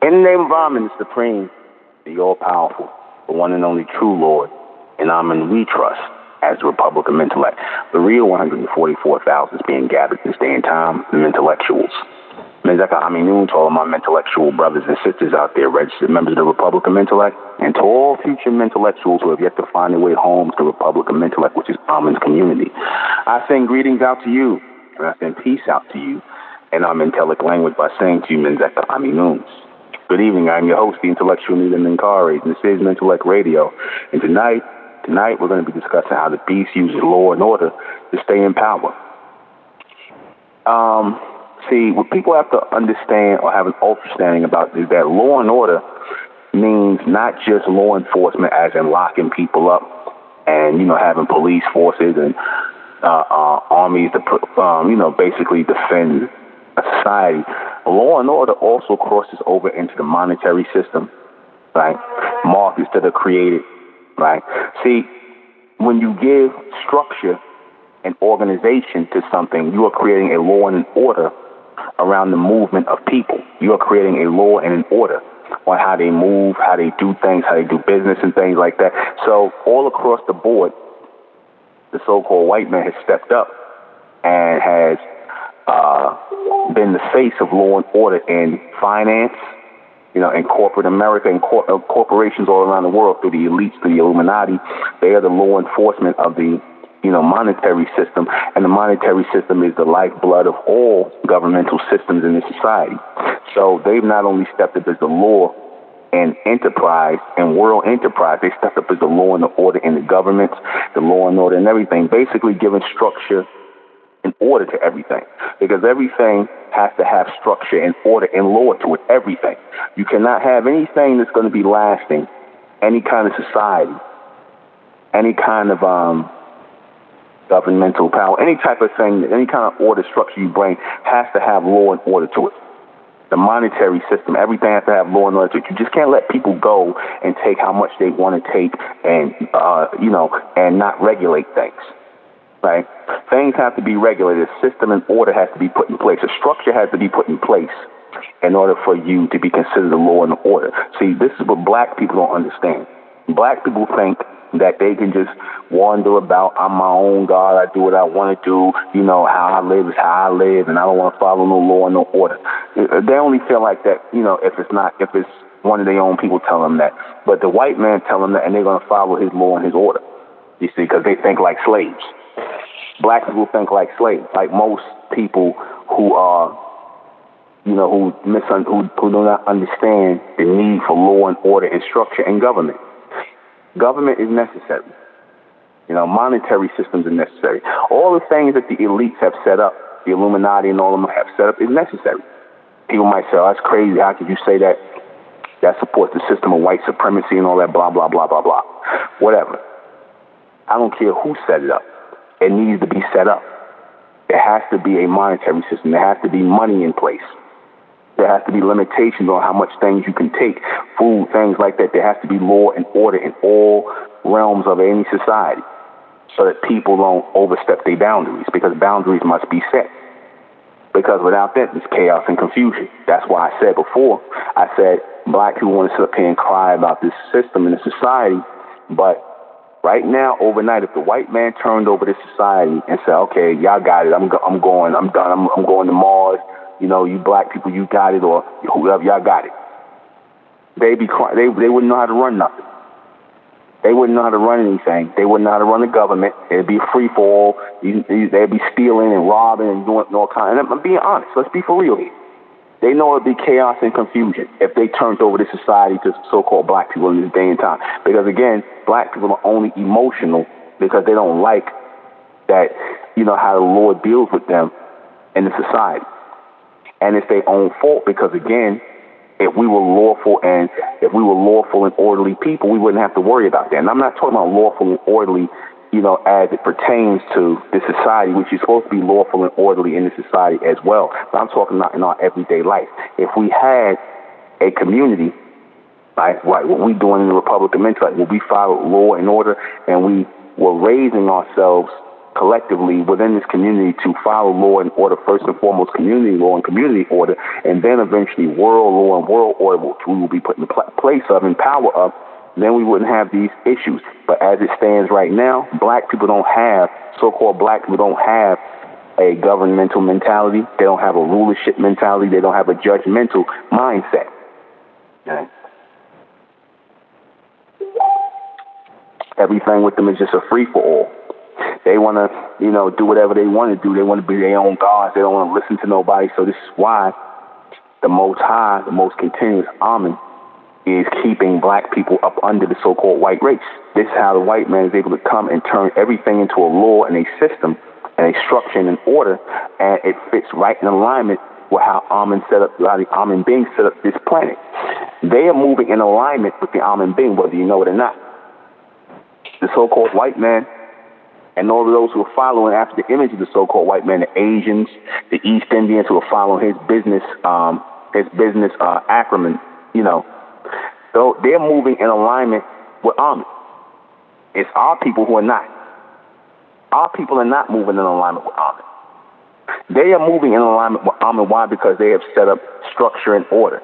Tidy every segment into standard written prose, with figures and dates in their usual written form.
In the name of Amen, the Supreme, the All-Powerful, the one and only true Lord, and Amen we trust as the Republic of Mentellect. The real 144,000 is being gathered this day and time, the Mentellectuals. Menzaka Aminun to all of my intellectual brothers and sisters out there, registered members of the Republic of Mentellect, and to all future Mentellectuals who have yet to find their way home to the Republic of Mentellect, which is Amen's community. I send greetings out to you, and I send peace out to you, and our Mentellect language by saying to you, Menzaka Aminun. Good evening, I'm your host, the intellectual leader MENKARAYZZ, and this is Mentellect Radio. And tonight we're going to be discussing how the beast uses law and order to stay in power. See, what people have to understand or have an understanding about is that law and order means not just law enforcement as in locking people up and, having police forces and armies to, basically defend a society. Law and order also crosses over into the monetary system, right? Markets that are created, right? See, when you give structure and organization to something, you are creating a law and an order around the movement of people. You are creating a law and an order on how they move, how they do things, how they do business and things like that. So all across the board, the so-called white man has stepped up and has been the face of law and order in finance, in corporate America and corporations all around the world, through the elites, through the Illuminati. They are the law enforcement of the monetary system, and the monetary system is the lifeblood of all governmental systems in this society. So they've not only stepped up as the law and enterprise and world enterprise, they stepped up as the law and the order in the governments, the law and order and everything, basically giving structure and order to everything, because everything has to have structure and order and law to it, everything. You cannot have anything that's going to be lasting, any kind of society, any kind of governmental power, any type of thing, any kind of order structure you bring has to have law and order to it. The monetary system, everything has to have law and order to it. You just can't let people go and take how much they want to take and, and not regulate things, right? Things have to be regulated. A system and order has to be put in place. A structure has to be put in place in order for you to be considered a law and order. See, this is what black people don't understand. Black people think that they can just wander about, I'm my own God, I do what I want to do, how I live is how I live, and I don't want to follow no law and no order. They only feel like that, if it's one of their own people telling them that. But the white man tell them that, and they're going to follow his law and his order, you see, because they think like slaves. Black people think like slaves, like most people who are, who do not understand the need for law and order and structure and government. Government is necessary. Monetary systems are necessary. All the things that the elites have set up, the Illuminati and all of them have set up, is necessary. People might say, oh, that's crazy. How could you say that? That supports the system of white supremacy and all that, blah, blah, blah, blah, blah. Whatever. I don't care who set it up. It needs to be set up. There has to be a monetary system. There has to be money in place. There has to be limitations on how much things you can take, food, things like that. There has to be law and order in all realms of any society so that people don't overstep their boundaries, because boundaries must be set. Because without that, there's chaos and confusion. That's why I said before, black people want to sit up here and cry about this system and this society, but right now, overnight, if the white man turned over this society and said, okay, y'all got it, I'm going, I'm done, I'm going to Mars, you black people, you got it, or whoever, y'all got it. They wouldn't know how to run nothing. They wouldn't know how to run anything. They wouldn't know how to run the government. It'd be free for all. They'd be stealing and robbing and doing all kinds. And I'm being honest. Let's be for real here. They know it'd be chaos and confusion if they turned over this society to so-called black people in this day and time. Because again, black people are only emotional because they don't like that, how the Lord deals with them in the society. And it's their own fault because, again, if we were lawful and orderly people, we wouldn't have to worry about that. And I'm not talking about lawful and orderly, as it pertains to the society, which is supposed to be lawful and orderly in the society as well. But I'm talking about in our everyday life. If we had a community right? What we doing in the Republic of Menkaray, where we followed law and order, and we were raising ourselves collectively within this community to follow law and order, first and foremost community law and community order, and then eventually world law and world order, which we will be put in place of and power of, then we wouldn't have these issues. But as it stands right now, black people don't have, so-called black people don't have a governmental mentality. They don't have a rulership mentality. They don't have a judgmental mindset. Okay? Everything with them is just a free-for-all. They want to, do whatever they want to do. They want to be their own gods. They don't want to listen to nobody. So this is why the Most High, the most continuous Amen, is keeping black people up under the so-called white race. This is how the white man is able to come and turn everything into a law and a system and a structure and an order, and it fits right in alignment with how Amen set up, how the Amen being set up this planet. They are moving in alignment with the Amen being, whether you know it or not. The so-called white man and all of those who are following after the image of the so-called white man, the Asians, the East Indians who are following his business acronym, so they're moving in alignment with Amen. It's our people who are not. Our people are not moving in alignment with Amen. They are moving in alignment with Amen. Why? Because they have set up structure and order.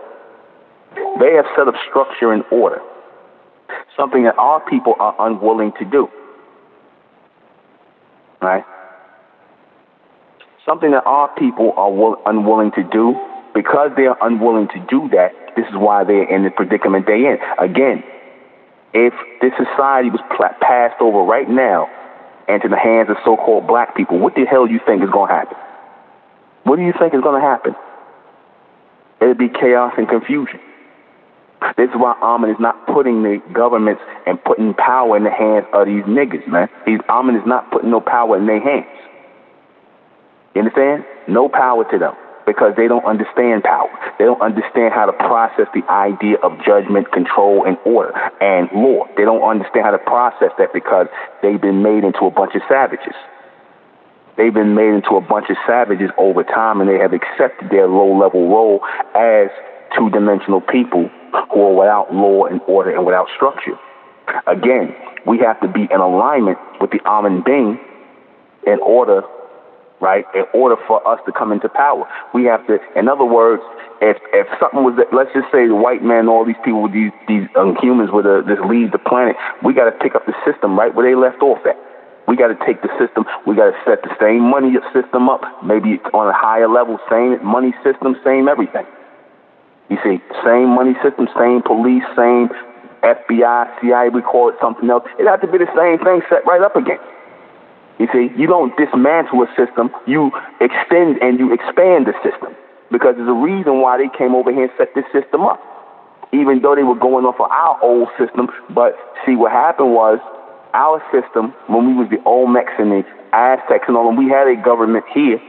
They have set up structure and order. Something that our people are unwilling to do. Right? Something that our people are unwilling to do. Because they are unwilling to do that, this is why they're in the predicament they're in. Again, if this society was passed over right now into the hands of so-called black people, what the hell do you think is going to happen? What do you think is going to happen? It'll be chaos and confusion. This is why Amen is not putting the governments and putting power in the hands of these niggas, man. Amen is not putting no power in their hands. You understand? No power to them. Because they don't understand power. They don't understand how to process the idea of judgment, control, and order, and law. They don't understand how to process that because they've been made into a bunch of savages. They've been made into a bunch of savages over time, and they have accepted their low-level role as two-dimensional people who are without law and order and without structure. Again, we have to be in alignment with the Amen being in order, right? In order for us to come into power, we have to. In other words, if something was, let's just say the white man, all these people, these humans would just leave the planet, we got to pick up the system right where they left off at. We got to take the system. We got to set the same money system up, maybe on a higher level, same money system, same everything. You see, same money system, same police, same FBI, CIA. We call it something else. It has to be the same thing set right up again. You see, you don't dismantle a system, you extend and you expand the system. Because there's a reason why they came over here and set this system up. Even though they were going off of our old system, but see what happened was, our system, when we was the Olmecs and the Aztecs and all, and we had a government here,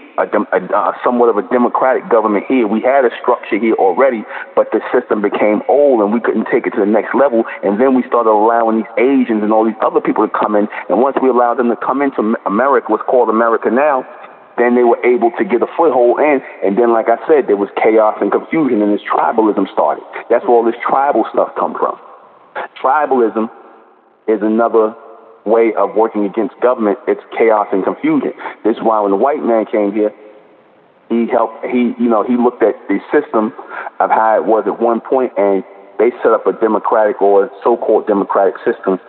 somewhat of a democratic government here. We had a structure here already, but the system became old and we couldn't take it to the next level. And then we started allowing these Asians and all these other people to come in. And once we allowed them to come into America, what's called America now, then they were able to get a foothold in. And then, like I said, there was chaos and confusion and this tribalism started. That's where all this tribal stuff come from. Tribalism is another way of working against government. It's chaos and confusion. This is why when the white man came here, he looked at the system of how it was at one point, and they set up a democratic or so-called democratic system,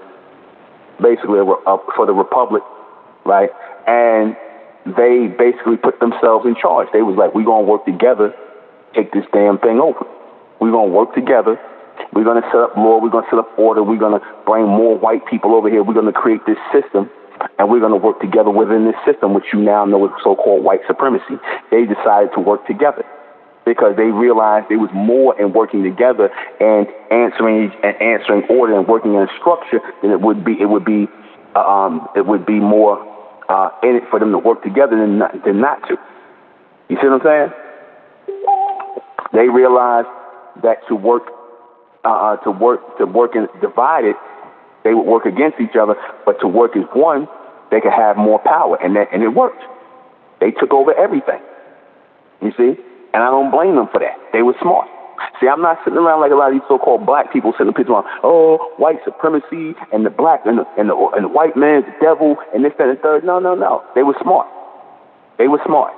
basically for the republic, right? And they basically put themselves in charge. They was like, we're going to work together, take this damn thing over. We're going to work together. We're going to set up law. We're going to set up order. We're going to bring more white people over here. We're going to create this system, and we're going to work together within this system, which you now know is so-called white supremacy. They decided to work together because they realized there was more in working together and answering order and working in a structure than it would be more in it for them to work together than not to. You see what I'm saying? They realized that to work and divided, they would work against each other, but to work as one, they could have more power, and it worked. They took over everything. You see? And I don't blame them for that. They were smart. See, I'm not sitting around like a lot of these so-called black people sitting pictures on, oh, white supremacy and the black and the white man's the devil and this, that, and the third. No, no, no. They were smart. They were smart.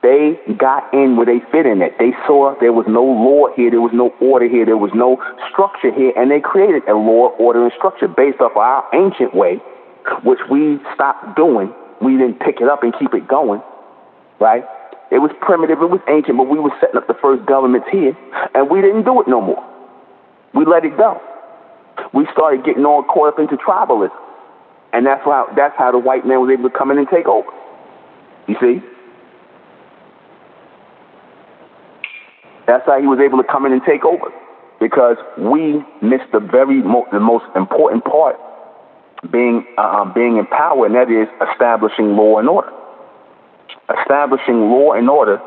They got in where they fit in it. They saw there was no law here, there was no order here, there was no structure here, and they created a law, order, and structure based off our ancient way, which we stopped doing. We didn't pick it up and keep it going, right? It was primitive, it was ancient, but we were setting up the first governments here, and we didn't do it no more. We let it go. We started getting all caught up into tribalism, and that's how the white man was able to come in and take over. You see? That's how he was able to come in and take over, because we missed the most important part, being in power, and that is establishing law and order. Establishing law and order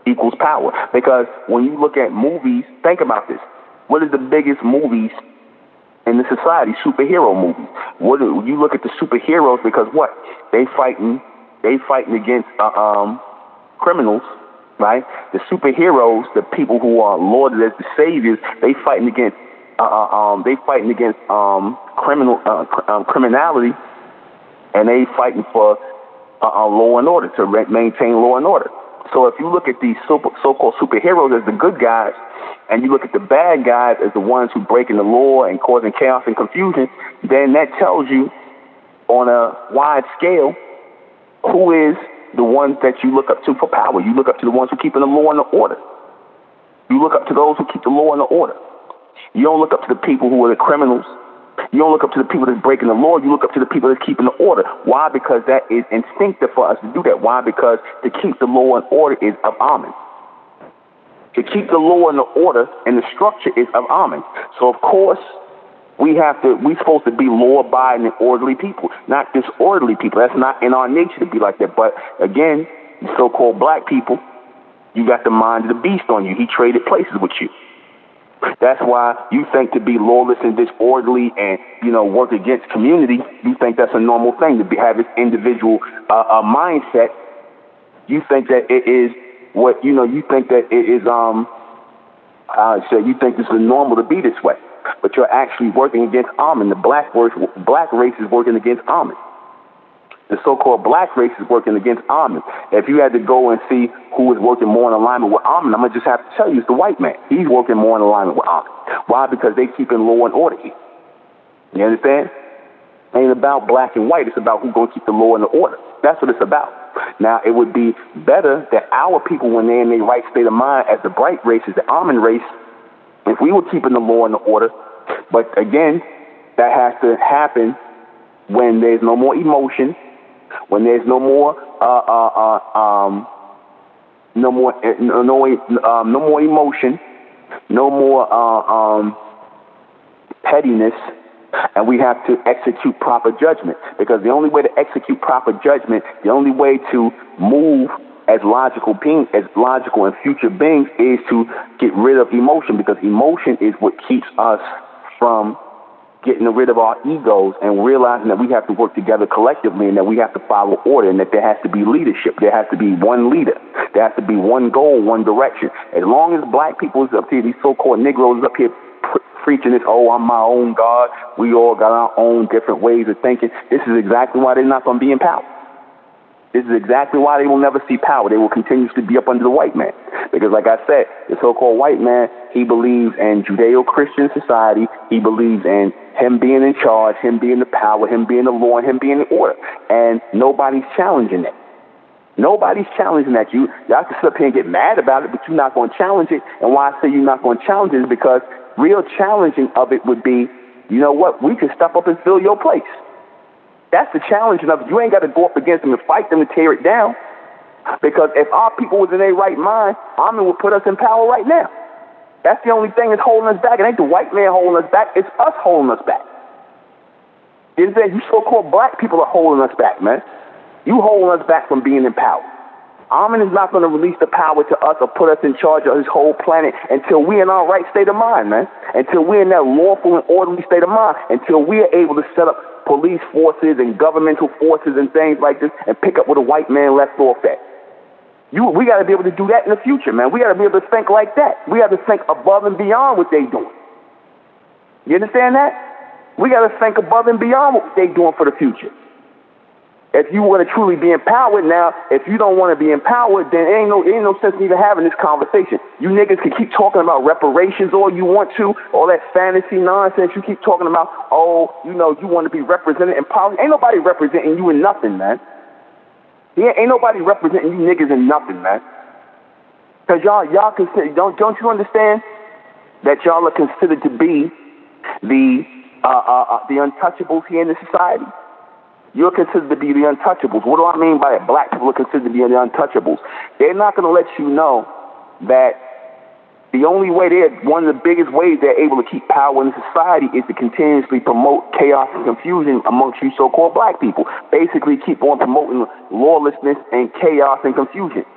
equals power. Because when you look at movies, think about this. What is the biggest movies in the society? Superhero movies. You look at the superheroes, because what? They fighting against criminals, right? The superheroes, the people who are lauded as the saviors, they fighting against criminality, and they fighting for law and order, to maintain law and order. So if you look at these so-called superheroes as the good guys, and you look at the bad guys as the ones who breaking the law and causing chaos and confusion, then that tells you on a wide scale who is the ones that you look up to for power. You look up to the ones who keep the law and the order. You look up to those who keep the law and the order. You don't look up to the people who are the criminals. You don't look up to the people that's breaking the law. You look up to the people that's keeping the order. Why? Because that is instinctive for us to do that. Why? Because to keep the law and order is of Amen. To keep the law and the order and the structure is of Amen. So of course, we're supposed to be law-abiding and orderly people, not disorderly people. That's not in our nature to be like that. But again, the so-called black people, you got the mind of the beast on you. He traded places with you. That's why you think to be lawless and disorderly and, work against community, you think that's a normal thing, to have this individual mindset. You think that it is what, you think that it is, you think this is normal to be this way. But you're actually working against Amen. The black race is working against Amen. The so-called black race is working against Amen. If you had to go and see who is working more in alignment with Amen, I'm going to just have to tell you it's the white man. He's working more in alignment with Amen. Why? Because they keeping law and order here. You understand? It ain't about black and white. It's about who's going to keep the law and the order. That's what it's about. Now, it would be better that our people, when they're in their right state of mind, as the bright race, as the Amen race, if we were keeping the law and the order. But again, that has to happen when there's no more emotion, when there's no more emotion, no more pettiness, and we have to execute proper judgment. Because the only way to execute proper judgment, the only way to move as logical and future beings, is to get rid of emotion, because emotion is what keeps us from getting rid of our egos and realizing that we have to work together collectively, and that we have to follow order, and that there has to be leadership. There has to be one leader. There has to be one goal, one direction. As long as black people is up here, these so-called Negroes up here preaching this, oh, I'm my own God, we all got our own different ways of thinking, this is exactly why they're not going to be in power. This is exactly why they will never see power. They will continuously be up under the white man. Because like I said, the so-called white man, he believes in Judeo-Christian society. He believes in him being in charge, him being the power, him being the law, and him being the order. And nobody's challenging that. Nobody's challenging that. Y'all can sit up here and get mad about it, but you're not going to challenge it. And why I say you're not going to challenge it is because real challenging of it would be, you know what, we can step up and fill your place. That's the challenge of it. You ain't got to go up against them and fight them to tear it down. Because if our people was in their right mind, Amen would put us in power right now. That's the only thing that's holding us back. It ain't the white man holding us back. It's us holding us back. You so-called black people are holding us back, man. You holding us back from being in power. Amen is not going to release the power to us or put us in charge of his whole planet until we're in our right state of mind, man. Until we're in that lawful and orderly state of mind. Until we are able to set up police forces and governmental forces and things like this and pick up where the white man left off at. We got to be able to do that in the future, man. We got to be able to think like that. We got to think above and beyond what they doing. You understand that? We got to think above and beyond what they doing for the future. If you want to truly be empowered now, if you don't want to be empowered, then ain't no sense in even having this conversation. You niggas can keep talking about reparations all you want to, all that fantasy nonsense. You keep talking about, you want to be represented in politics. Ain't nobody representing you in nothing, man. Yeah, ain't nobody representing you niggas in nothing, man. Because y'all consider, don't you understand that y'all are considered to be the untouchables here in the society? You're considered to be the untouchables. What do I mean by that? Black people are considered to be the untouchables. They're not going to let you know that the only way one of the biggest ways they're able to keep power in society is to continuously promote chaos and confusion amongst you so-called black people. Basically keep on promoting lawlessness and chaos and confusion.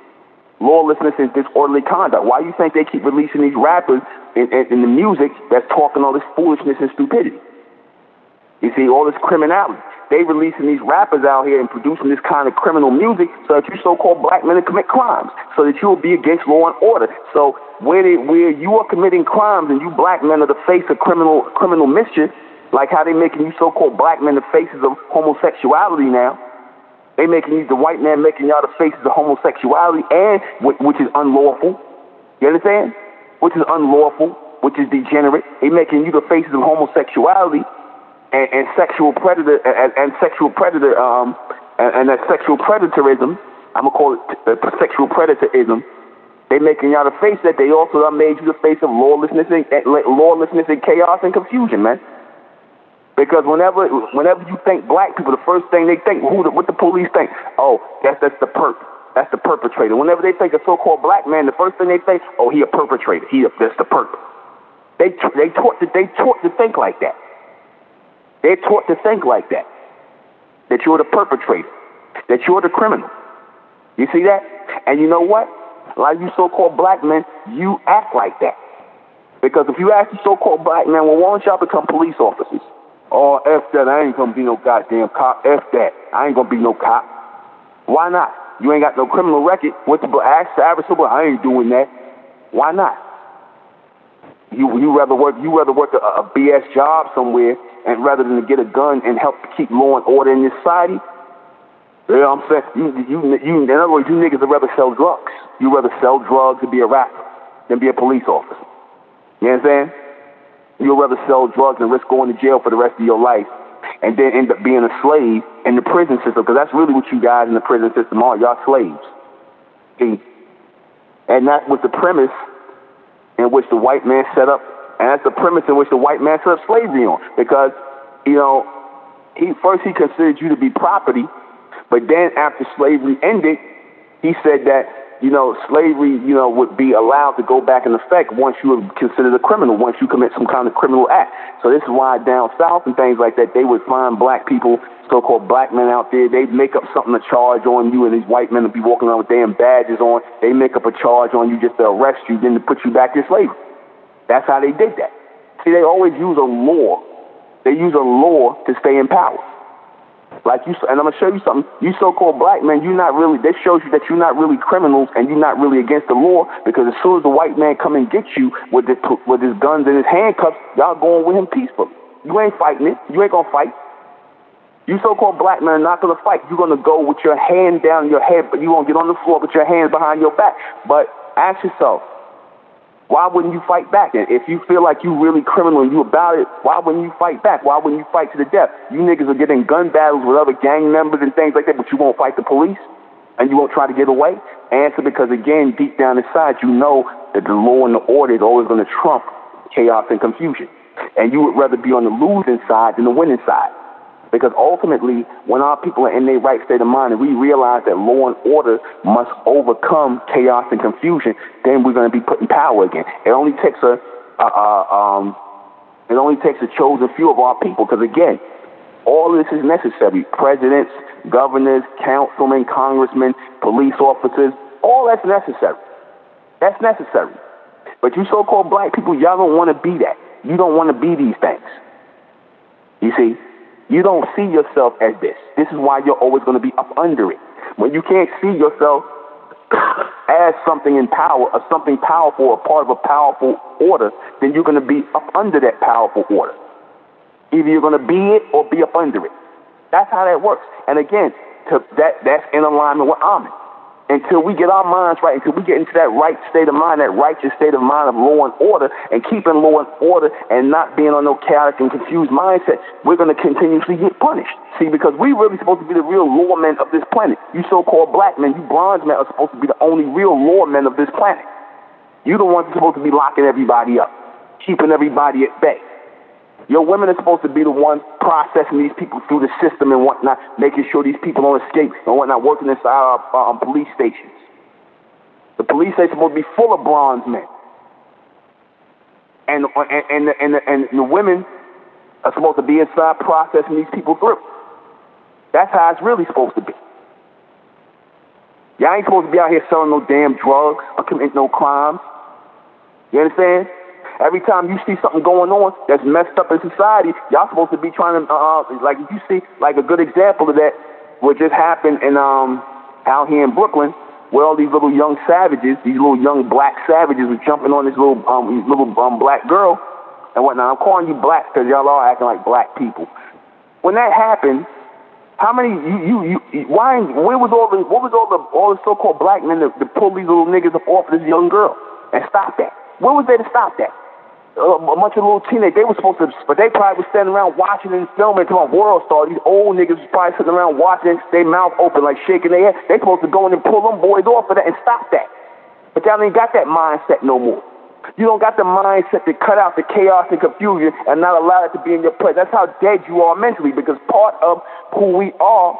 Lawlessness is disorderly conduct. Why do you think they keep releasing these rappers in the music that's talking all this foolishness and stupidity? You see, all this criminality. They releasing these rappers out here and producing this kind of criminal music so that you so-called black men commit crimes, so that you will be against law and order. So where you are committing crimes and you black men are the face of criminal mischief, like how they making you so-called black men the faces of homosexuality now. They the white man making y'all the faces of homosexuality, and which is unlawful. You understand? Which is unlawful, which is degenerate. They making you the faces of homosexuality. And sexual predator and sexual predator and that sexual predatorism, I'm gonna call it sexual predatorism. They making y'all the face that they also made you the face of lawlessness and chaos and confusion, man. Because whenever you think black people, the first thing they think, what the police think? Oh, that's the perp. That's the perpetrator. Whenever they think a so-called black man, the first thing they think, oh, he a perpetrator. That's the perp. They taught to think like that. They're taught to think like that you're the perpetrator, that you're the criminal. You see that? And you know what? A lot of you so-called black men, you act like that. Because if you ask the so-called black men, well, why don't y'all become police officers? Oh, F that, I ain't gonna be no goddamn cop. F that, I ain't gonna be no cop. Why not? You ain't got no criminal record. Ask the average people, I ain't doing that. Why not? You rather work a BS job somewhere, and rather than to get a gun and help keep law and order in this society. You know what I'm saying? In other words, you niggas would rather sell drugs. You rather sell drugs and be a rapper than be a police officer. You know what I'm saying? You'd rather sell drugs and risk going to jail for the rest of your life, and then end up being a slave in the prison system, because that's really what you guys in the prison system are. Y'all slaves. See? And that was the premise in which the white man set up, and that's the premise in which the white man set up slavery on. Because, he considered you to be property, but then after slavery ended, he said that, slavery, would be allowed to go back in effect once you were considered a criminal, once you commit some kind of criminal act. So this is why down south and things like that, they would find black people, so-called black men out there, they'd make up something to charge on you, and these white men would be walking around with damn badges on. They make up a charge on you just to arrest you, then to put you back in slavery. That's how they did that. See, they always use a law. They use a law to stay in power. Like you, and I'm gonna show you something. You so-called black men, this shows you that you're not really criminals and you're not really against the law, because as soon as the white man come and get you with his guns and his handcuffs, y'all going with him peacefully. You ain't fighting it. You ain't gonna fight. You so-called black men are not gonna fight. You're gonna go with your hand down your head, but you won't get on the floor with your hands behind your back. But ask yourself, why wouldn't you fight back? And if you feel like you really criminal and you about it, why wouldn't you fight back? Why wouldn't you fight to the death? You niggas are getting gun battles with other gang members and things like that, but you won't fight the police and you won't try to get away? Answer, because again, deep down inside, you know that the law and the order is always going to trump chaos and confusion. And you would rather be on the losing side than the winning side. Because ultimately, when our people are in their right state of mind and we realize that law and order must overcome chaos and confusion, then we're going to be put in power again. It only takes a chosen few of our people, because again, all this is necessary. Presidents, governors, councilmen, congressmen, police officers, all that's necessary. That's necessary. But you so-called black people, y'all don't want to be that. You don't want to be these things. You see? You don't see yourself as this. This is why you're always going to be up under it. When you can't see yourself as something in power, or something powerful, or part of a powerful order, then you're going to be up under that powerful order. Either you're going to be it or be up under it. That's how that works. And again, that's in alignment with Amen. Until we get our minds right, until we get into that right state of mind, that righteous state of mind of law and order, and keeping law and order and not being on no chaotic and confused mindset, we're going to continuously get punished. See, because we really supposed to be the real lawmen of this planet. You so-called black men, you bronze men are supposed to be the only real lawmen of this planet. You're the ones who's supposed to be locking everybody up, keeping everybody at bay. Your women are supposed to be the ones processing these people through the system and whatnot, making sure these people don't escape and whatnot, working inside our police stations. The police are supposed to be full of bronze men. And the women are supposed to be inside processing these people through. That's how it's really supposed to be. Y'all ain't supposed to be out here selling no damn drugs or committing no crimes. You understand? Every time you see something going on that's messed up in society, y'all supposed to be trying to, like if you see, like a good example of that, what just happened in out here in Brooklyn, where all these little young savages, these little young black savages were jumping on this little black girl and whatnot. I'm calling you black because y'all are acting like black people. When that happened, how many where was all the so-called black men to pull these little niggas up off of this young girl and stop that? Where was there to stop that? A bunch of little teenagers, they were supposed to, but they probably were standing around watching and filming until a world star. These old niggas was probably sitting around watching, their mouth open, like shaking their head. They supposed to go in and pull them boys off of that and stop that. But y'all ain't got that mindset no more. You don't got the mindset to cut out the chaos and confusion and not allow it to be in your presence. That's how dead you are mentally, because part of who we are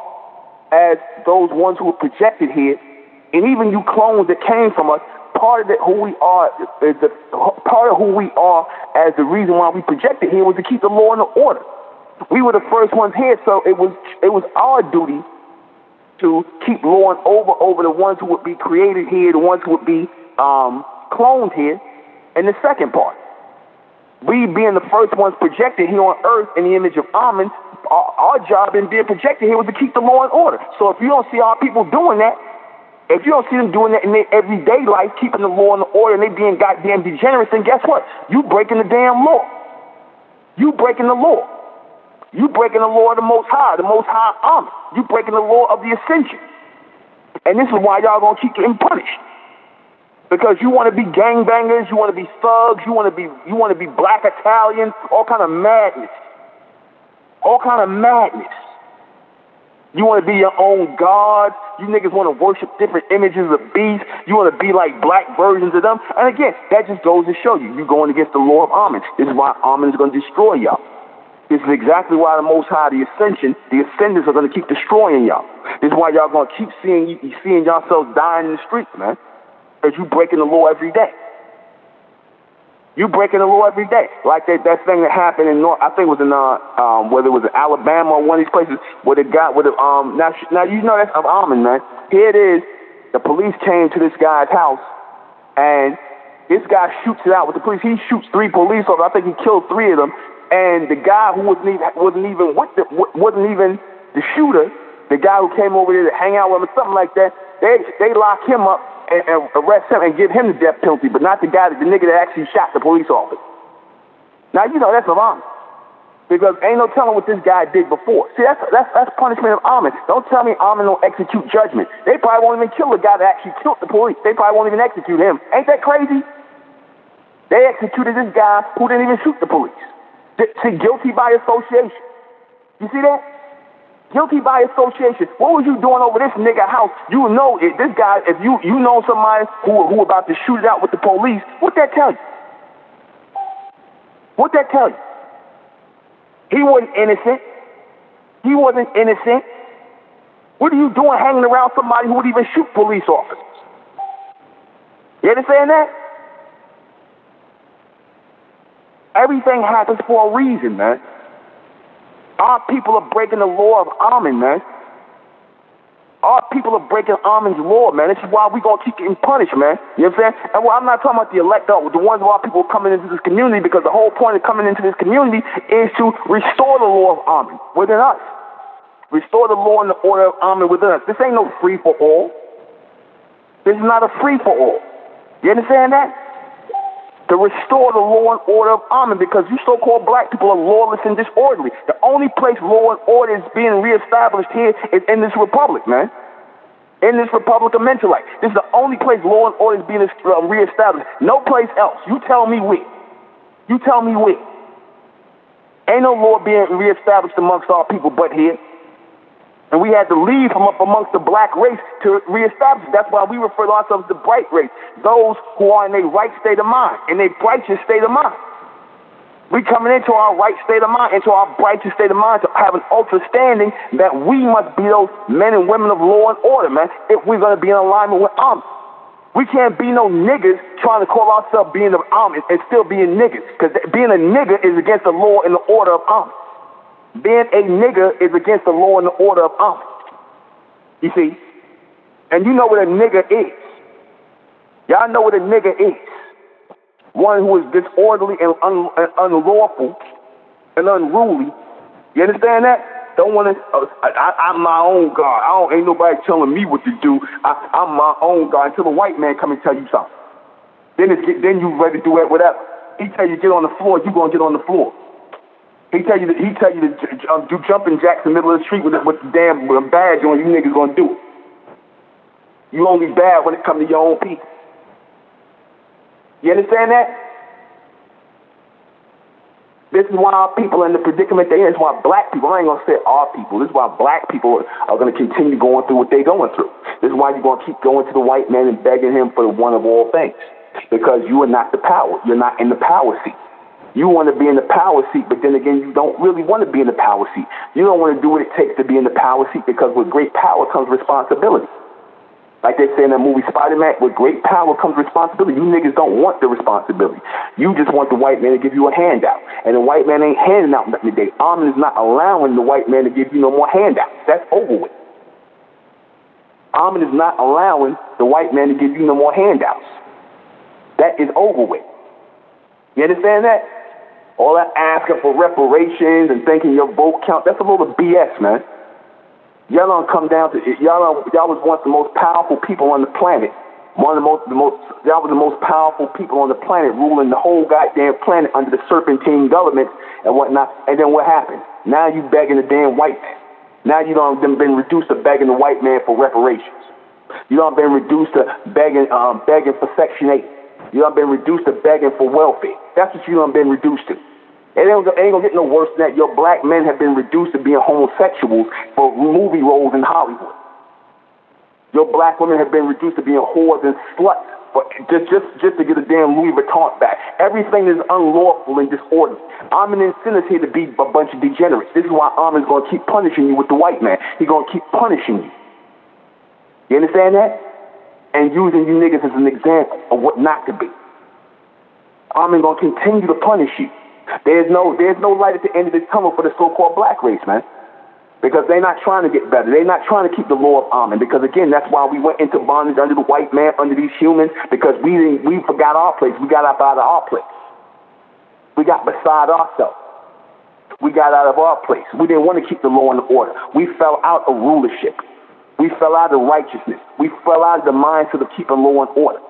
as those ones who are projected here, and even you clones that came from us, part of who we are is part of who we are as the reason why we projected here was to keep the law and the order. We were the first ones here, so it was our duty to keep law and order over the ones who would be created here, the ones who would be cloned here. And the second part, we being the first ones projected here on earth in the image of Amen, our job in being projected here was to keep the law and order. So if you don't see our people doing that, if you don't see them doing that in their everyday life, keeping the law and the order, and they being goddamn degenerates, then guess what? You breaking the damn law. You breaking the law. You breaking the law of the Most High Amen. You breaking the law of the Ascension. And this is why y'all gonna keep getting punished. Because you want to be gangbangers, you want to be thugs, you want to be black Italians, all kind of madness. All kind of madness. You want to be your own God. You niggas want to worship different images of beasts. You want to be like black versions of them. And again, that just goes to show you, you're going against the law of Amen. This is why Amen is going to destroy y'all. This is exactly why the Most High, the Ascension, the Ascendants are going to keep destroying y'all. This is why y'all going to keep seeing yourselves dying in the streets, man. Because you breaking the law every day. You breaking the law every day. Like that thing that happened in North, I think it was in whether it was in Alabama or one of these places where the guy with the now you know that's of Amen, man. Here it is. The police came to this guy's house and this guy shoots it out with the police. He shoots 3 police officers. I think he killed 3 of them. And the guy who wasn't even the shooter, the guy who came over there to hang out with him or something like that, they lock him up and arrest him and give him the death penalty, but not the nigga that actually shot the police officer. Now, you know that's of Amen. Because ain't no telling what this guy did before. See, that's punishment of Amen. Don't tell me Amen don't execute judgment. They probably won't even kill the guy that actually killed the police. They probably won't even execute him. Ain't that crazy? They executed this guy who didn't even shoot the police. See, guilty by association. You see that? Guilty by association. What was you doing over this nigga house? You know it. This guy, if you know somebody who about to shoot it out with the police, what that tell you? What that tell you? He wasn't innocent. He wasn't innocent. What are you doing hanging around somebody who would even shoot police officers? You understand that? Everything happens for a reason, man. Our people are breaking the law of Amen, man. Our people are breaking Amen's law, man. This is why we gonna keep getting punished, man. You know what I'm saying? And well, I'm not talking about the elect, though, the ones of our people coming into this community, because the whole point of coming into this community is to restore the law of Amen within us. Restore the law and the order of Amen within us. This ain't no free for all. This is not a free-for-all. You understand that? To restore the law and order of Amen, because you so-called black people are lawless and disorderly. The only place law and order is being reestablished here is in this republic, man. In this republic of Mentalite. This is the only place law and order is being reestablished. No place else. You tell me where. You tell me where. Ain't no law being reestablished amongst our people but here. And we had to leave from up amongst the black race to reestablish. That's why we refer to ourselves the bright race. Those who are in their right state of mind, in their righteous state of mind. We coming into our right state of mind, into our righteous state of mind, to have an understanding that we must be those men and women of law and order, man, if we're going to be in alignment with Amen. We can't be no niggas trying to call ourselves being of Amen and still being niggas. Because being a nigga is against the law and the order of Amen. Being a nigger is against the law and the order of Amen. You see? And you know what a nigger is. Y'all know what a nigger is. One who is disorderly and unlawful and unruly. You understand that? Don't want to. I'm my own God. Ain't nobody telling me what to do. I'm my own God. Until the white man come and tell you something. Then you ready to do it, whatever. He tell you get on the floor, you gonna get on the floor. He tell you to do jumping jacks in the middle of the street with the damn badge on. You niggas gonna do it. You only bad when it comes to your own people. You understand that? This is why our people are in the predicament they're in. This is why black people, I ain't gonna say our people, this is why black people are gonna continue going through what they're going through. This is why you're gonna keep going to the white man and begging him for the one of all things. Because you are not the power. You're not in the power seat. You want to be in the power seat, but then again, you don't really want to be in the power seat. You don't want to do what it takes to be in the power seat, because with great power comes responsibility. Like they say in the movie Spider-Man, with great power comes responsibility. You niggas don't want the responsibility. You just want the white man to give you a handout. And the white man ain't handing out nothing today. Amen is not allowing the white man to give you no more handouts. That's over with. Amen is not allowing the white man to give you no more handouts. That is over with. You understand that? All that asking for reparations and thinking your vote count, that's a load of BS, man. Y'all don't come down to it. Y'all was once the most powerful people on the planet. Y'all was the most powerful people on the planet, ruling the whole goddamn planet under the serpentine government and whatnot. And then what happened? Now you begging the damn white man. Now you done been reduced to begging the white man for reparations. You done been reduced to begging for Section 8. You done been reduced to begging for welfare. That's what you done been reduced to. It ain't gonna get no worse than that. Your black men have been reduced to being homosexuals for movie roles in Hollywood. Your black women have been reduced to being whores and sluts for just to get a damn Louis Vuitton back. Everything is unlawful and disorderly. Amen and sinners here to be a bunch of degenerates. This is why Amen's gonna keep punishing you with the white man. He's gonna keep punishing you. You understand that? And using you niggas as an example of what not to be. Amen gonna continue to punish you. There's no light at the end of this tunnel for the so-called black race, man. Because they're not trying to get better. They're not trying to keep the law of Amen. Because again, that's why we went into bondage under the white man, under these humans, because we forgot our place. We got up out of our place. We got beside ourselves. We got out of our place. We didn't want to keep the law and the order. We fell out of rulership. We fell out of righteousness. We fell out of the mindset of keeping law and order.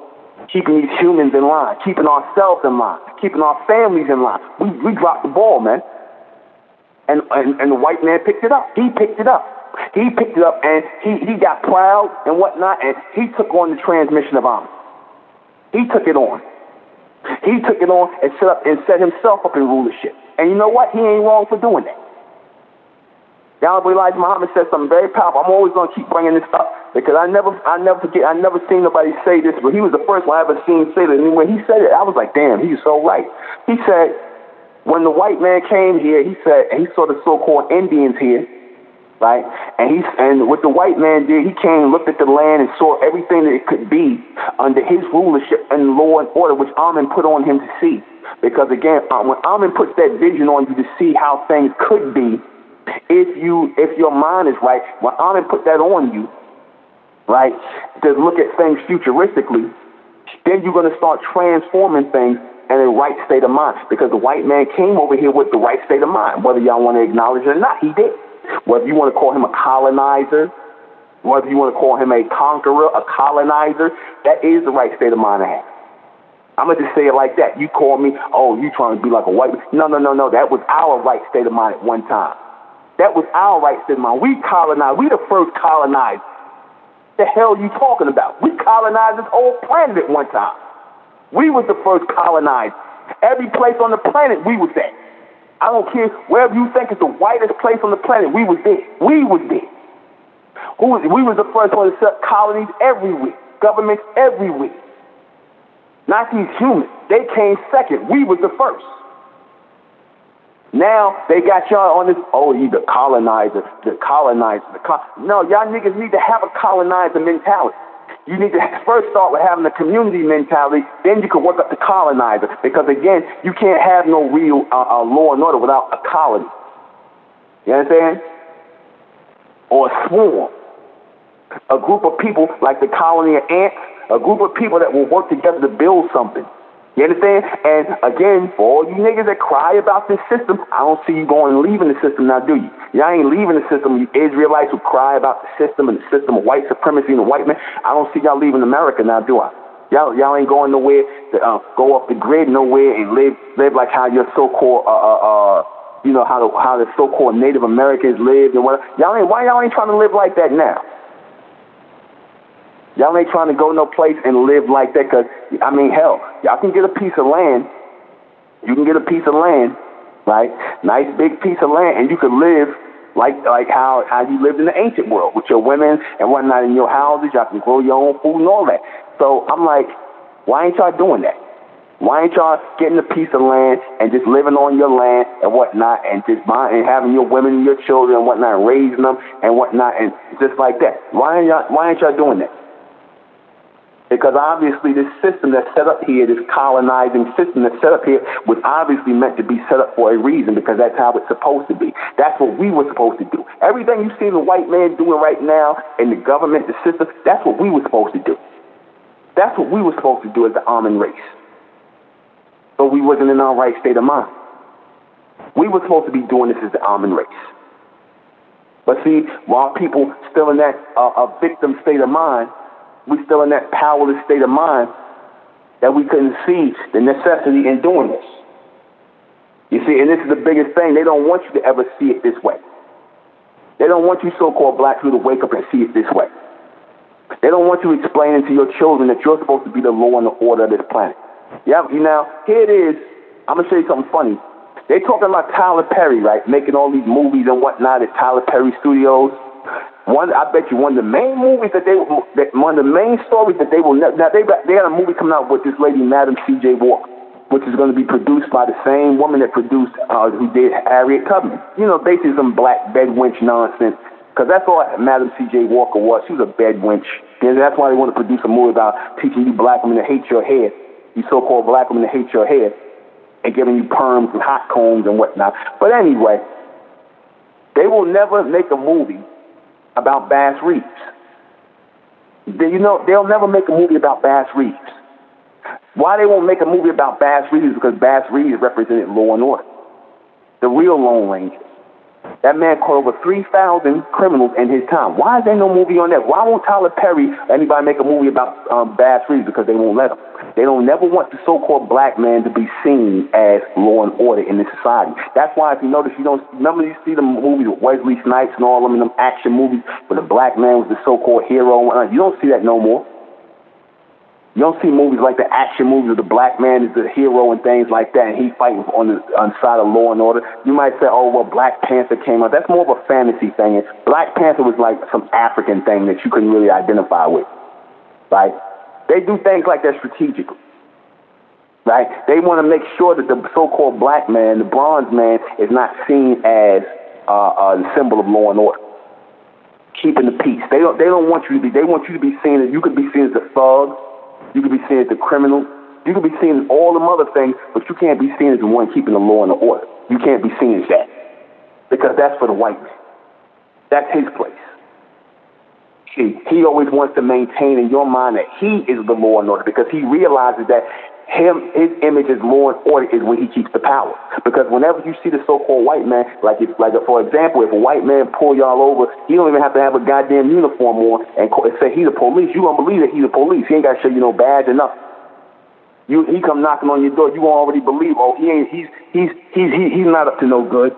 Keeping these humans in line, keeping ourselves in line, keeping our families in line. We dropped the ball, man. And the white man picked it up. He picked it up. He picked it up, and he got proud and whatnot, and he took on the transmission of Amen. He took it on. He took it on and set himself up in rulership. And you know what? He ain't wrong for doing that. Y'all realize Muhammad said something very powerful. I'm always going to keep bringing this up because I never forget. I never seen nobody say this, but he was the first one I ever seen say that. And when he said it, I was like, damn, he's so right. He said, when the white man came here, he said, and he saw the so-called Indians here, right? And what the white man did, he came, looked at the land, and saw everything that it could be under his rulership and law and order, which Amen put on him to see. Because again, when Amen puts that vision on you to see how things could be, if your mind is right, when Amen put that on you, right, to look at things futuristically, then you're going to start transforming things in a right state of mind. Because the white man came over here with the right state of mind. Whether y'all want to acknowledge it or not, he did. Whether you want to call him a colonizer, Whether you want to call him a conqueror, a colonizer, that is the right state of mind to have. I'm going to just say it like that. You call me, oh, you trying to be like a white man. No. That was our right state of mind at one time. That was our right state of mind. We colonized. We the first colonizers. The hell you talking about? We colonized this whole planet at one time. We was the first colonizers. Every place on the planet, we was there. I don't care wherever you think is the whitest place on the planet, we was there. We was there. We was the first one to set up colonies everywhere, governments everywhere. Not these humans. They came second. We was the first. Now they got y'all on this, oh, you the colonizer, No, y'all niggas need to have a colonizer mentality. You need to first start with having a community mentality, then you can work up to colonizer. Because again, you can't have no real law and order without a colony. You understand? Or a swarm. A group of people like the colony of ants, a group of people that will work together to build something. You understand? And again, for all you niggas that cry about this system, I don't see you going and leaving the system now, do you? Y'all ain't leaving the system. You Israelites who cry about the system and the system of white supremacy and the white man, I don't see y'all leaving America now, do I? Y'all ain't going nowhere to go off the grid nowhere and live like how your so-called you know how the so-called Native Americans lived and whatever. Why y'all ain't trying to live like that now? Y'all ain't trying to go no place and live like that because, I mean, hell, y'all can get a piece of land. You can get a piece of land, right? Nice big piece of land, and you can live like how you lived in the ancient world with your women and whatnot in your houses. Y'all can grow your own food and all that. So I'm like, why ain't y'all doing that? Why ain't y'all getting a piece of land and just living on your land and whatnot and just buying and having your women and your children and whatnot and raising them and whatnot and just like that? Why ain't y'all doing that? Because obviously this system that's set up here, this colonizing system that's set up here, was obviously meant to be set up for a reason because that's how it's supposed to be. That's what we were supposed to do. Everything you see the white man doing right now in the government, the system, that's what we were supposed to do. That's what we were supposed to do as the almond race. But we wasn't in our right state of mind. We were supposed to be doing this as the almond race. But see, while people still in that a victim state of mind, we still in that powerless state of mind that we couldn't see the necessity in doing this. You see, and this is the biggest thing. They don't want you to ever see it this way. They don't want you so-called black people to wake up and see it this way. They don't want you explaining to your children that you're supposed to be the law and the order of this planet. Yeah, now, here it is. I'm going to show you something funny. They talking about Tyler Perry, right, making all these movies and whatnot at Tyler Perry Studios. I bet you one of the main movies one of the main stories that they will never. Now they got a movie coming out with this lady, Madam C.J. Walker, which is going to be produced by the same woman that produced who did Harriet Tubman. You know, basically some black bed wench nonsense. Because that's all Madam C.J. Walker was. She was a bed wench. And that's why they want to produce a movie about teaching you black women to hate your hair, you so-called black women to hate your hair, and giving you perms and hot combs and whatnot. But anyway, they will never make a movie about Bass Reeves. They'll never make a movie about Bass Reeves. Why they won't make a movie about Bass Reeves? Because Bass Reeves represented law and order. The real Lone Ranger. That man caught over 3,000 criminals in his time. Why is there no movie on that? Why won't Tyler Perry or anybody make a movie about Bass Reeves? Because they won't let him. They don't never want the so-called black man to be seen as law and order in this society. That's why, if you notice, remember you see the movies with Wesley Snipes and all of them, them action movies where the black man was the so-called hero and whatnot. You don't see that no more. You don't see movies like the action movies where the black man is the hero and things like that, and he fighting on the side of law and order. You might say, oh, well, Black Panther came out. That's more of a fantasy thing. Black Panther was like some African thing that you couldn't really identify with, right? They do things like that strategically, right? They want to make sure that the so-called black man, the bronze man, is not seen as the symbol of law and order, keeping the peace. They don't want you to be. They want you to be seen as, you could be seen as a thug. You could be seen as the criminal. You could be seen as all them other things, but you can't be seen as the one keeping the law and the order. You can't be seen as that, because that's for the white man. That's his place. He always wants to maintain in your mind that he is the law and order, because he realizes that his image as law and order is when he keeps the power. Because whenever you see the so-called white man, for example, if a white man pull y'all over, he don't even have to have a goddamn uniform on and say he's the police. You gonna believe that he's the police. He ain't got to show you no badge or nothing. He come knocking on your door, you gonna already believe, oh, he's not up to no good.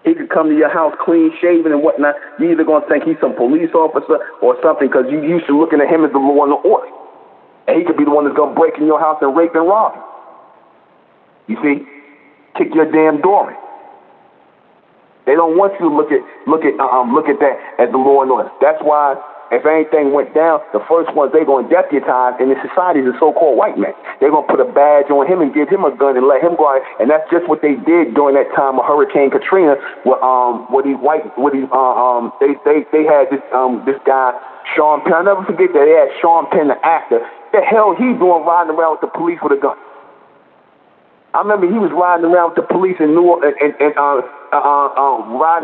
He could come to your house clean shaven and whatnot. You either gonna think he's some police officer or something because you used to looking at him as the law and the order. And he could be the one that's gonna break in your house and rape and rob you. You see, kick your damn door in. They don't want you to look at that as the law and order. That's why if anything went down, the first ones they're gonna deputize in the society is the so-called white man. They're gonna put a badge on him and give him a gun and let him go out. And that's just what they did during that time of Hurricane Katrina, they had this guy Sean Penn. I'll never forget that they had Sean Penn, the actor. The hell he doing riding around with the police with a gun? I remember he was riding around with the police in New York riding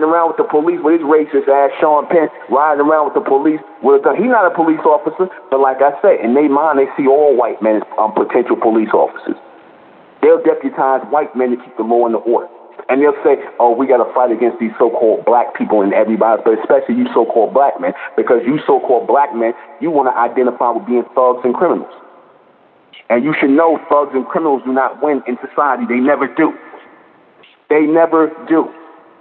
around with the police with his racist ass Sean Penn, riding around with the police with a gun. He's not a police officer, but like I said, in their mind, they see all white men as potential police officers. They'll deputize white men to keep the law and the order. And they'll say, oh, we got to fight against these so-called black people and everybody, but especially you so-called black men, because you so-called black men, you want to identify with being thugs and criminals. And you should know thugs and criminals do not win in society. They never do. They never do.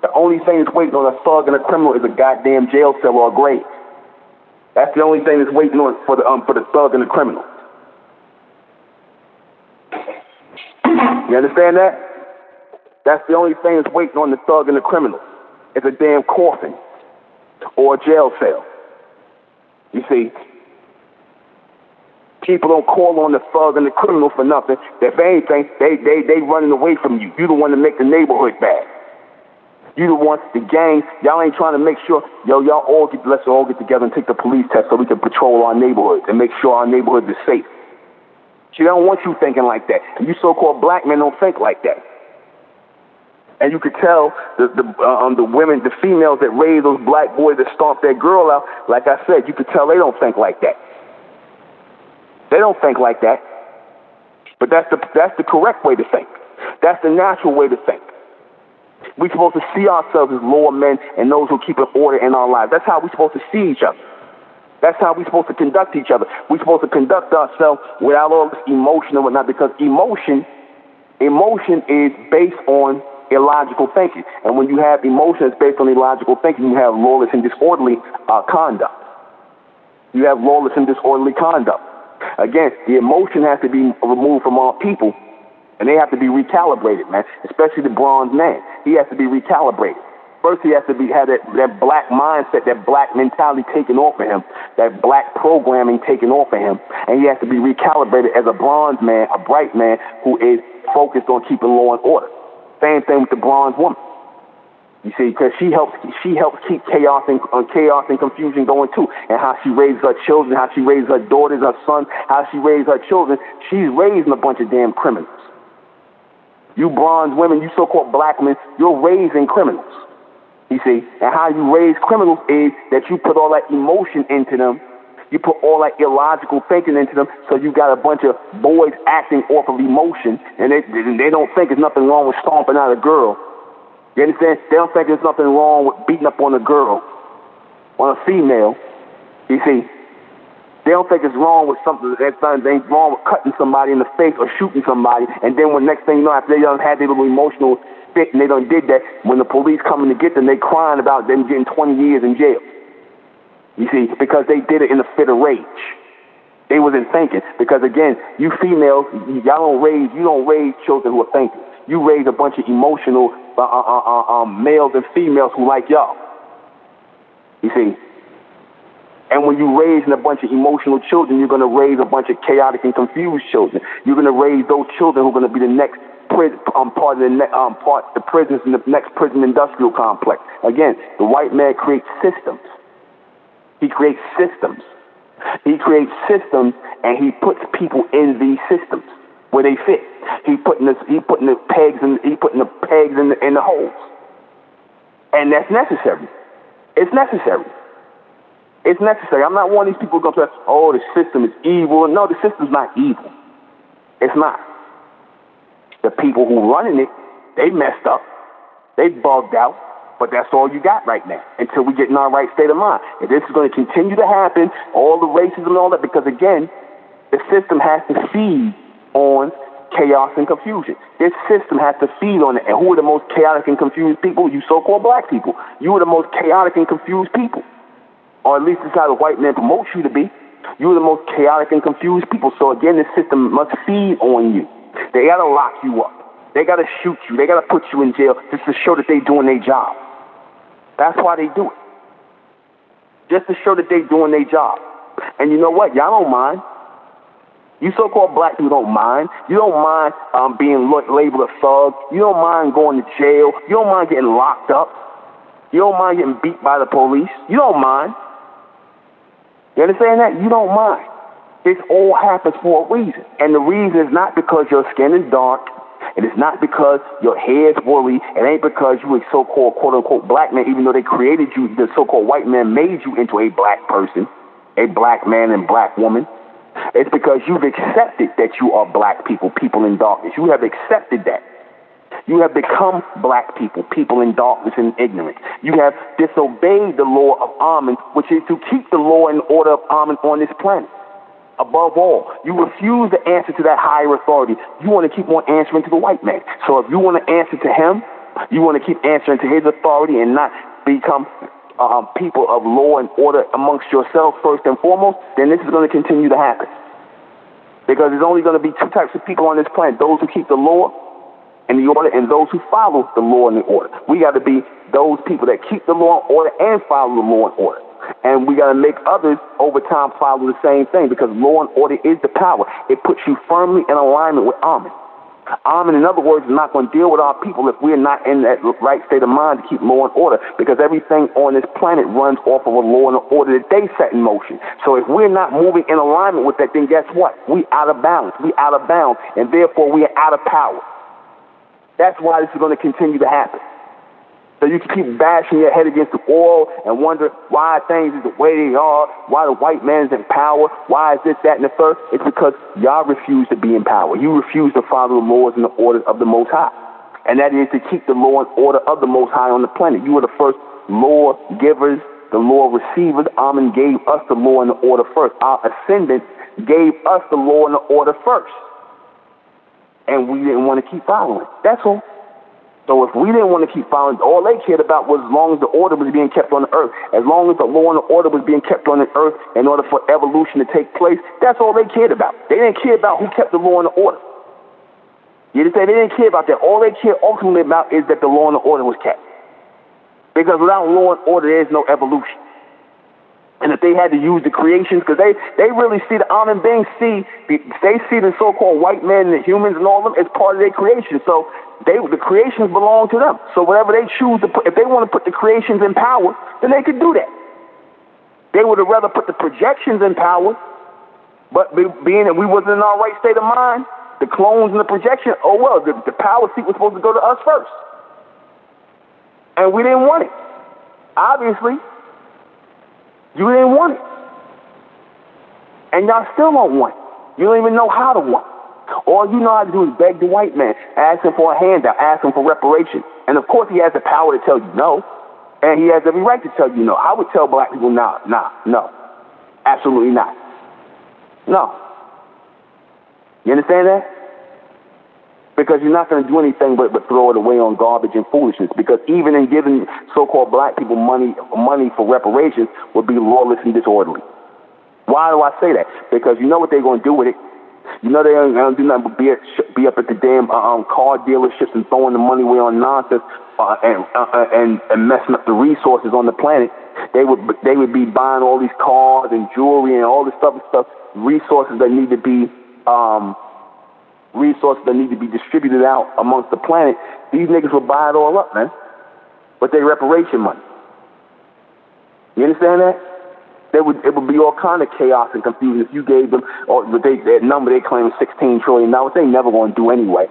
The only thing that's waiting on a thug and a criminal is a goddamn jail cell or a grave. That's the only thing that's waiting on for the thug and the criminal. You understand that? That's the only thing that's waiting on the thug and the criminal. It's a damn coffin or a jail cell. You see, people don't call on the thug and the criminal for nothing. If anything, they running away from you. You the one to make the neighborhood bad. You the one, the gang, y'all ain't trying to make sure, let's all get together and take the police test so we can patrol our neighborhoods and make sure our neighborhoods are safe. She don't want you thinking like that. And you so-called black men don't think like that. And you could tell the women, the females that raise those black boys that stomp that girl out, like I said, you could tell they don't think like that. They don't think like that. But that's the correct way to think. That's the natural way to think. We're supposed to see ourselves as lawmen and those who keep an order in our lives. That's how we're supposed to see each other. That's how we're supposed to conduct each other. We're supposed to conduct ourselves without all this emotion and whatnot, because emotion is based on illogical thinking. And when you have emotions based on illogical thinking, you have lawless and disorderly conduct. You have lawless and disorderly conduct. Again, the emotion has to be removed from our people, and they have to be recalibrated, man, especially the bronze man. He has to be recalibrated. First, he has to have that black mindset, that black mentality taken off of him, that black programming taken off of him, and he has to be recalibrated as a bronze man, a bright man who is focused on keeping law and order. Same thing with the bronze woman. You see, because she helps keep chaos and confusion going too, and how she raises her children, how she raises her daughters, her sons, how she raises her children. She's raising a bunch of damn criminals. You bronze women, you so-called black women, you're raising criminals. You see, and how you raise criminals is that you put all that emotion into them. You put all that illogical thinking into them, so you got a bunch of boys acting off of emotion, and they don't think there's nothing wrong with stomping out a girl. You understand? They don't think there's nothing wrong with beating up on a girl, on a female. You see, they don't think it's wrong with something. There's nothing wrong with cutting somebody in the face or shooting somebody, and then when next thing you know, after they done had their little emotional fit and they done did that, when the police coming to get them, they crying about them getting 20 years in jail. You see, because they did it in a fit of rage. They wasn't thinking. Because again, you females, you don't raise children who are thinking. You raise a bunch of emotional males and females who like y'all. You see. And when you raise a bunch of emotional children, you're going to raise a bunch of chaotic and confused children. You're going to raise those children who are going to be the next part of the prisons in the next prison industrial complex. Again, the white man creates systems. He creates systems. He creates systems, and he puts people in these systems where they fit. He's putting the pegs in the holes, and that's necessary. It's necessary. It's necessary. I'm not one of these people who are going to say, "Oh, the system is evil." No, the system's not evil. It's not. The people who running it, they messed up. They bugged out. But that's all you got right now until we get in our right state of mind. And this is going to continue to happen, all the racism and all that, because, again, the system has to feed on chaos and confusion. This system has to feed on it. And who are the most chaotic and confused people? You so-called black people. You are the most chaotic and confused people. Or at least that's how the white man promotes you to be. You are the most chaotic and confused people. So, again, this system must feed on you. They got to lock you up. They got to shoot you. They got to put you in jail just to show that they're doing their job. That's why they do it. Just to show that they're doing their job. And you know what? Y'all don't mind. You so-called black people don't mind. You don't mind being labeled a thug. You don't mind going to jail. You don't mind getting locked up. You don't mind getting beat by the police. You don't mind. You understand that? You don't mind. This all happens for a reason. And the reason is not because your skin is dark. And it's not because your hair is woolly. It ain't because you a so-called quote-unquote black man, even though they created you, the so-called white man made you into a black person, a black man and black woman. It's because you've accepted that you are black people, people in darkness. You have accepted that. You have become black people, people in darkness and ignorance. You have disobeyed the law of Amen, which is to keep the law and order of Amen on this planet. Above all, you refuse to answer to that higher authority. You want to keep on answering to the white man. So if you want to answer to him, you want to keep answering to his authority and not become people of law and order amongst yourselves first and foremost, then this is going to continue to happen. Because there's only going to be two types of people on this planet, those who keep the law and the order and those who follow the law and the order. We got to be those people that keep the law and order and follow the law and order. And we got to make others over time follow the same thing, because law and order is the power. It puts you firmly in alignment with Amen. Amen, in other words, is not going to deal with our people if we're not in that right state of mind to keep law and order, because everything on this planet runs off of a law and order that they set in motion. So if we're not moving in alignment with that, then guess what? We out of balance. We out of bounds, and therefore we are out of power. That's why this is going to continue to happen. So you can keep bashing your head against the wall and wonder why things is the way they are, why the white man is in power, why is this, that, and the third. It's because y'all refuse to be in power. You refuse to follow the laws and the orders of the Most High. And that is to keep the law and order of the Most High on the planet. You were the first law givers, the law receivers. Amen gave us the law and the order first. Our ascendants gave us the law and the order first. And we didn't want to keep following. That's all. So if we didn't want to keep following, all they cared about was as long as the order was being kept on the earth, as long as the law and the order was being kept on the earth in order for evolution to take place, that's all they cared about. They didn't care about who kept the law and the order. You understand? They didn't care about that. All they cared ultimately about is that the law and the order was kept. Because without law and order, there is no evolution. And if they had to use the creations, because they really see the Amen beings, they see the so-called white men and the humans and all of them as part of their creation. So the creations belong to them. So whatever they choose to put, if they want to put the creations in power, then they could do that. They would have rather put the projections in power, but being that we wasn't in our right state of mind, the clones and the projection, oh well, the power seat was supposed to go to us first. And we didn't want it. Obviously. You didn't want it. And y'all still don't want it. You don't even know how to want it. All you know how to do is beg the white man, ask him for a handout, ask him for reparations. And of course he has the power to tell you no. And he has every right to tell you no. I would tell black people, no. Absolutely not. No. You understand that? Because you're not going to do anything but throw it away on garbage and foolishness. Because even in giving so-called black people money for reparations would be lawless and disorderly. Why do I say that? Because you know what they're going to do with it. You know they're going to do nothing but be up at the damn car dealerships and throwing the money away on nonsense and messing up the resources on the planet. They would be buying all these cars and jewelry and all this stuff, resources that need to be distributed out amongst the planet. These niggas will buy it all up, man, with their reparation money. You understand that? It would be all kind of chaos and confusion if you gave them, or that number they claim $16 trillion. They never going to do anyway.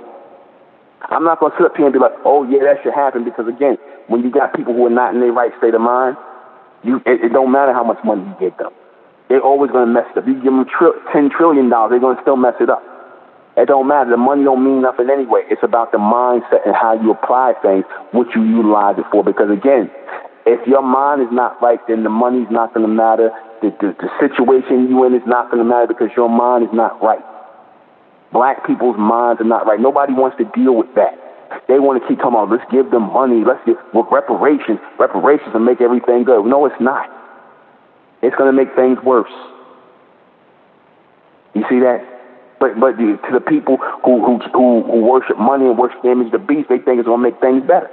I'm not going to sit up here and be like, oh yeah, that should happen, because again, when you got people who are not in their right state of mind, it don't matter how much money you give them. They're always going to mess it up. You give them $10 trillion, they're going to still mess it up. It don't matter. The money don't mean nothing anyway. It's about the mindset and how you apply things, what you utilize it for. Because again, if your mind is not right, then the money's not going to matter. The situation you in is not going to matter because your mind is not right. Black people's minds are not right. Nobody wants to deal with that. They want to keep talking about, let's give them money, let's get reparations will make everything good. No, it's not. It's going to make things worse. You see that? But to the people who worship money and worship the image of the beast, they think it's going to make things better.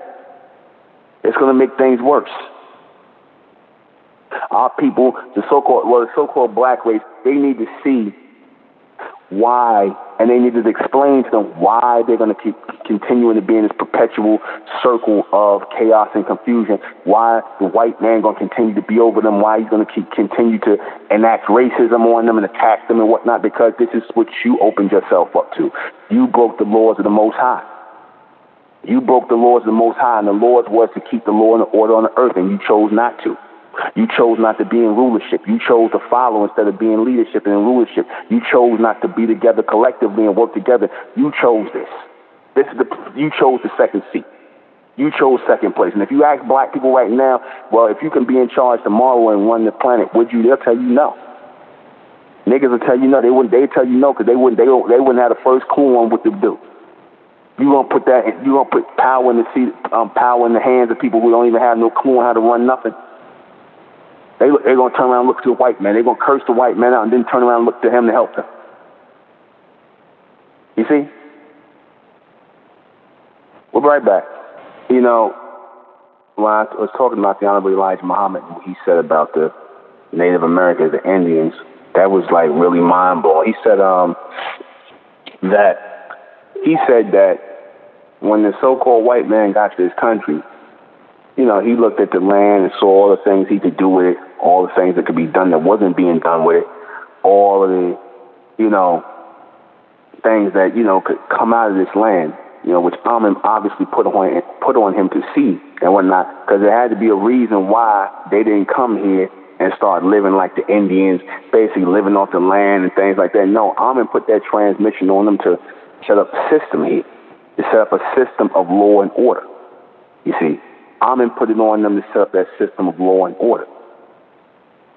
It's going to make things worse. Our people, the so-called black race, they need to see why, and they need to explain to them why they're going to keep continuing to be in this perpetual circle of chaos and confusion, why the white man going to continue to be over them, why he's going to continue to enact racism on them and attack them and whatnot, because this is what you opened yourself up to. You broke the laws of the Most High. You broke the laws of the Most High, and the laws was to keep the law and the order on the earth, and you chose not to. You chose not to be in rulership. You chose to follow instead of being leadership and in rulership. You chose not to be together collectively and work together. You chose this. You chose the second seat. You chose second place. And if you ask black people right now, well, if you can be in charge tomorrow and run the planet, would you? They'll tell you no. Niggas will tell you no. They tell you no because they wouldn't have the first clue on what to do. You gonna put power in the seat, power in the hands of people who don't even have no clue on how to run nothing. They're going to turn around and look to the white man. They're going to curse the white man out and then turn around and look to him to help them. You see? We'll be right back. You know, when I was talking about the Honorable Elijah Muhammad and what he said about the Native Americans, the Indians, that was like really mind-blowing. He said that when the so-called white man got to this country, you know, he looked at the land and saw all the things he could do with it, all the things that could be done that wasn't being done with it, all of the, you know, things that, you know, could come out of this land, you know, which Amen obviously put on him to see and whatnot, because there had to be a reason why they didn't come here and start living like the Indians, basically living off the land and things like that. No, Amen put that transmission on them to set up a system here, to set up a system of law and order, you see. Amen put it on them to set up that system of law and order.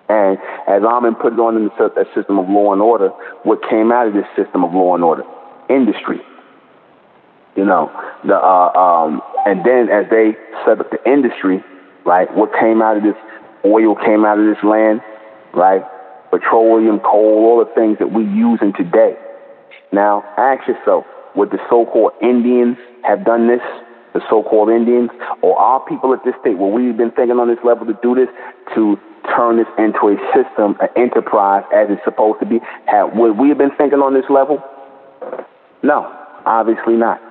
And as Amen put it on them to set up that system of law and order, what came out of this system of law and order? Industry. You know, and then as they set up the industry, right, what came out of this? Oil came out of this land, right? Petroleum, coal, all the things that we using today. Now, ask yourself, would the so-called Indians have done this? The so-called Indians, or our people at this state, where we've been thinking on this level to do this, to turn this into a system, an enterprise as it's supposed to be, would we have been thinking on this level? No, obviously not.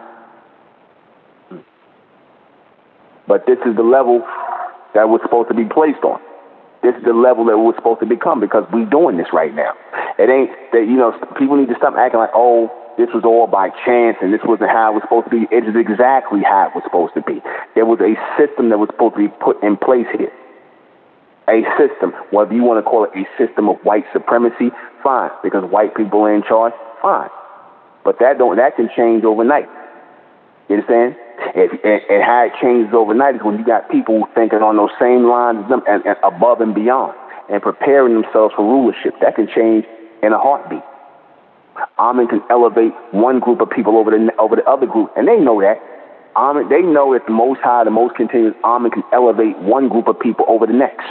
But this is the level that we're supposed to be placed on. This is the level that we're supposed to become because we're doing this right now. It ain't that, you know, people need to stop acting like, oh, this was all by chance and this wasn't how it was supposed to be. It is exactly how it was supposed to be. There was a system that was supposed to be put in place here. A system, whether you want to call it a system of white supremacy, fine, because white people are in charge, fine. But that can change overnight. You understand? And how it changes overnight is when you got people thinking on those same lines as them and above and beyond and preparing themselves for rulership. That can change in a heartbeat. Amen can elevate one group of people over the other group, and they know that. They know that the Most High, the most continuous, Amen can elevate one group of people over the next.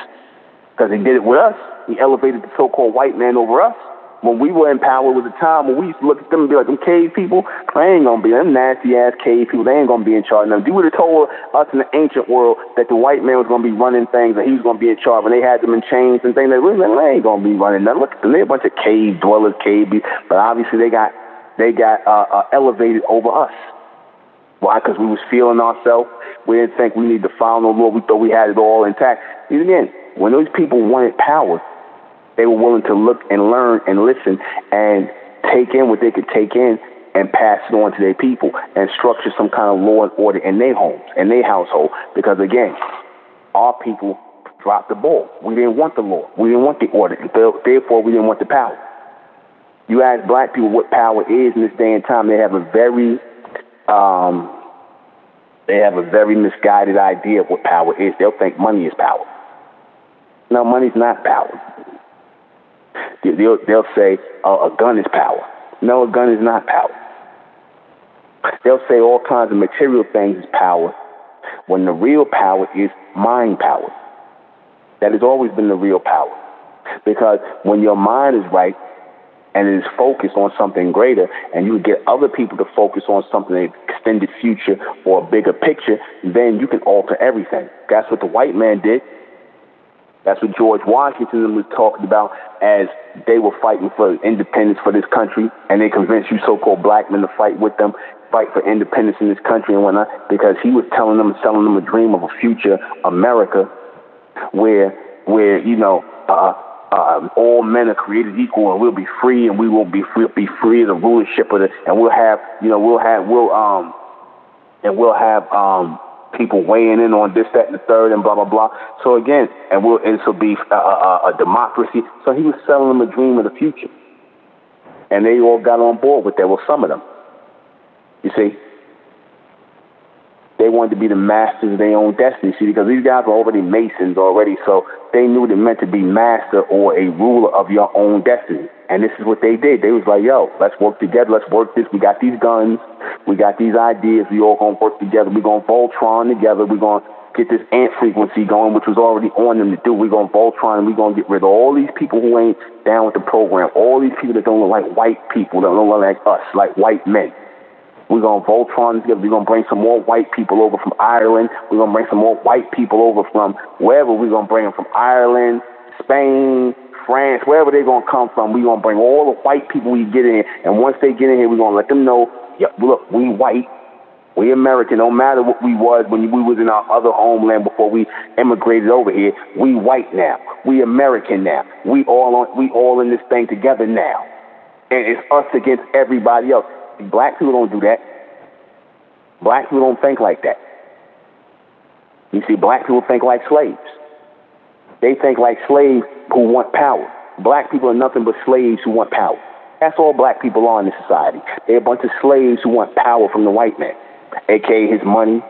Because he did it with us. He elevated the so-called white man over us. When we were in power, was a time when we used to look at them and be like, them cave people, they ain't going to be, them nasty-ass cave people, they ain't going to be in charge. Now, if you would have told us in the ancient world that the white man was going to be running things and he was going to be in charge, and they had them in chains and things, they ain't going to be running nothing. Look at them, they're a bunch of cave dwellers, but obviously they got elevated over us. Why? Because we was feeling ourselves. We didn't think we needed to follow no law. We thought we had it all intact. Again, when those people wanted power, they were willing to look and learn and listen and take in what they could take in and pass it on to their people and structure some kind of law and order in their homes, in their household. Because, again, our people dropped the ball. We didn't want the law. We didn't want the order. Therefore, we didn't want the power. You ask black people what power is in this day and time, they have a very misguided idea of what power is. They'll think money is power. No, money's not power. They'll say a gun is power. No, a gun is not power. They'll say all kinds of material things is power, when the real power is mind power. That has always been the real power. Because when your mind is right and it is focused on something greater, and you get other people to focus on something, an extended future or a bigger picture, then you can alter everything. That's what the white man did. That's what George Washington was talking about as they were fighting for independence for this country, and they convinced you so-called black men to fight with them, fight for independence in this country and whatnot, because he was selling them a dream of a future America where all men are created equal, and we'll be free, and we won't be free of the rulership of it, and we'll have people weighing in on this, that, and the third, and blah blah blah. So again, and this will be a democracy. So he was selling them a dream of the future, and they all got on board with that. Well, some of them, you see, they wanted to be the masters of their own destiny. See, because these guys were already Masons already, so they knew what it meant to be master or a ruler of your own destiny. And this is what they did. They was like, yo, let's work together. Let's work this. We got these guns. We got these ideas. We all going to work together. We're going to Voltron together. We're going to get this ant frequency going, which was already on them to do. We're going to Voltron, and we're going to get rid of all these people who ain't down with the program, all these people that don't look like white people, that don't look like us, like white men. We're going to Voltron together. We're going to bring some more white people over from Ireland. We're going to bring some more white people over from wherever. We're going to bring them from Ireland, Spain, France, wherever they're going to come from. We're going to bring all the white people we get in here. And once they get in here, we're going to let them know, yeah, look, we white. We American. No matter what we was when we was in our other homeland before we immigrated over here, we white now. We American now. We all in this thing together now. And it's us against everybody else. Black people don't do that. Black people don't think like that. You see, black people think like slaves. They think like slaves who want power. Black people are nothing but slaves who want power. That's all black people are in this society. They're a bunch of slaves who want power from the white man, a.k.a. his money.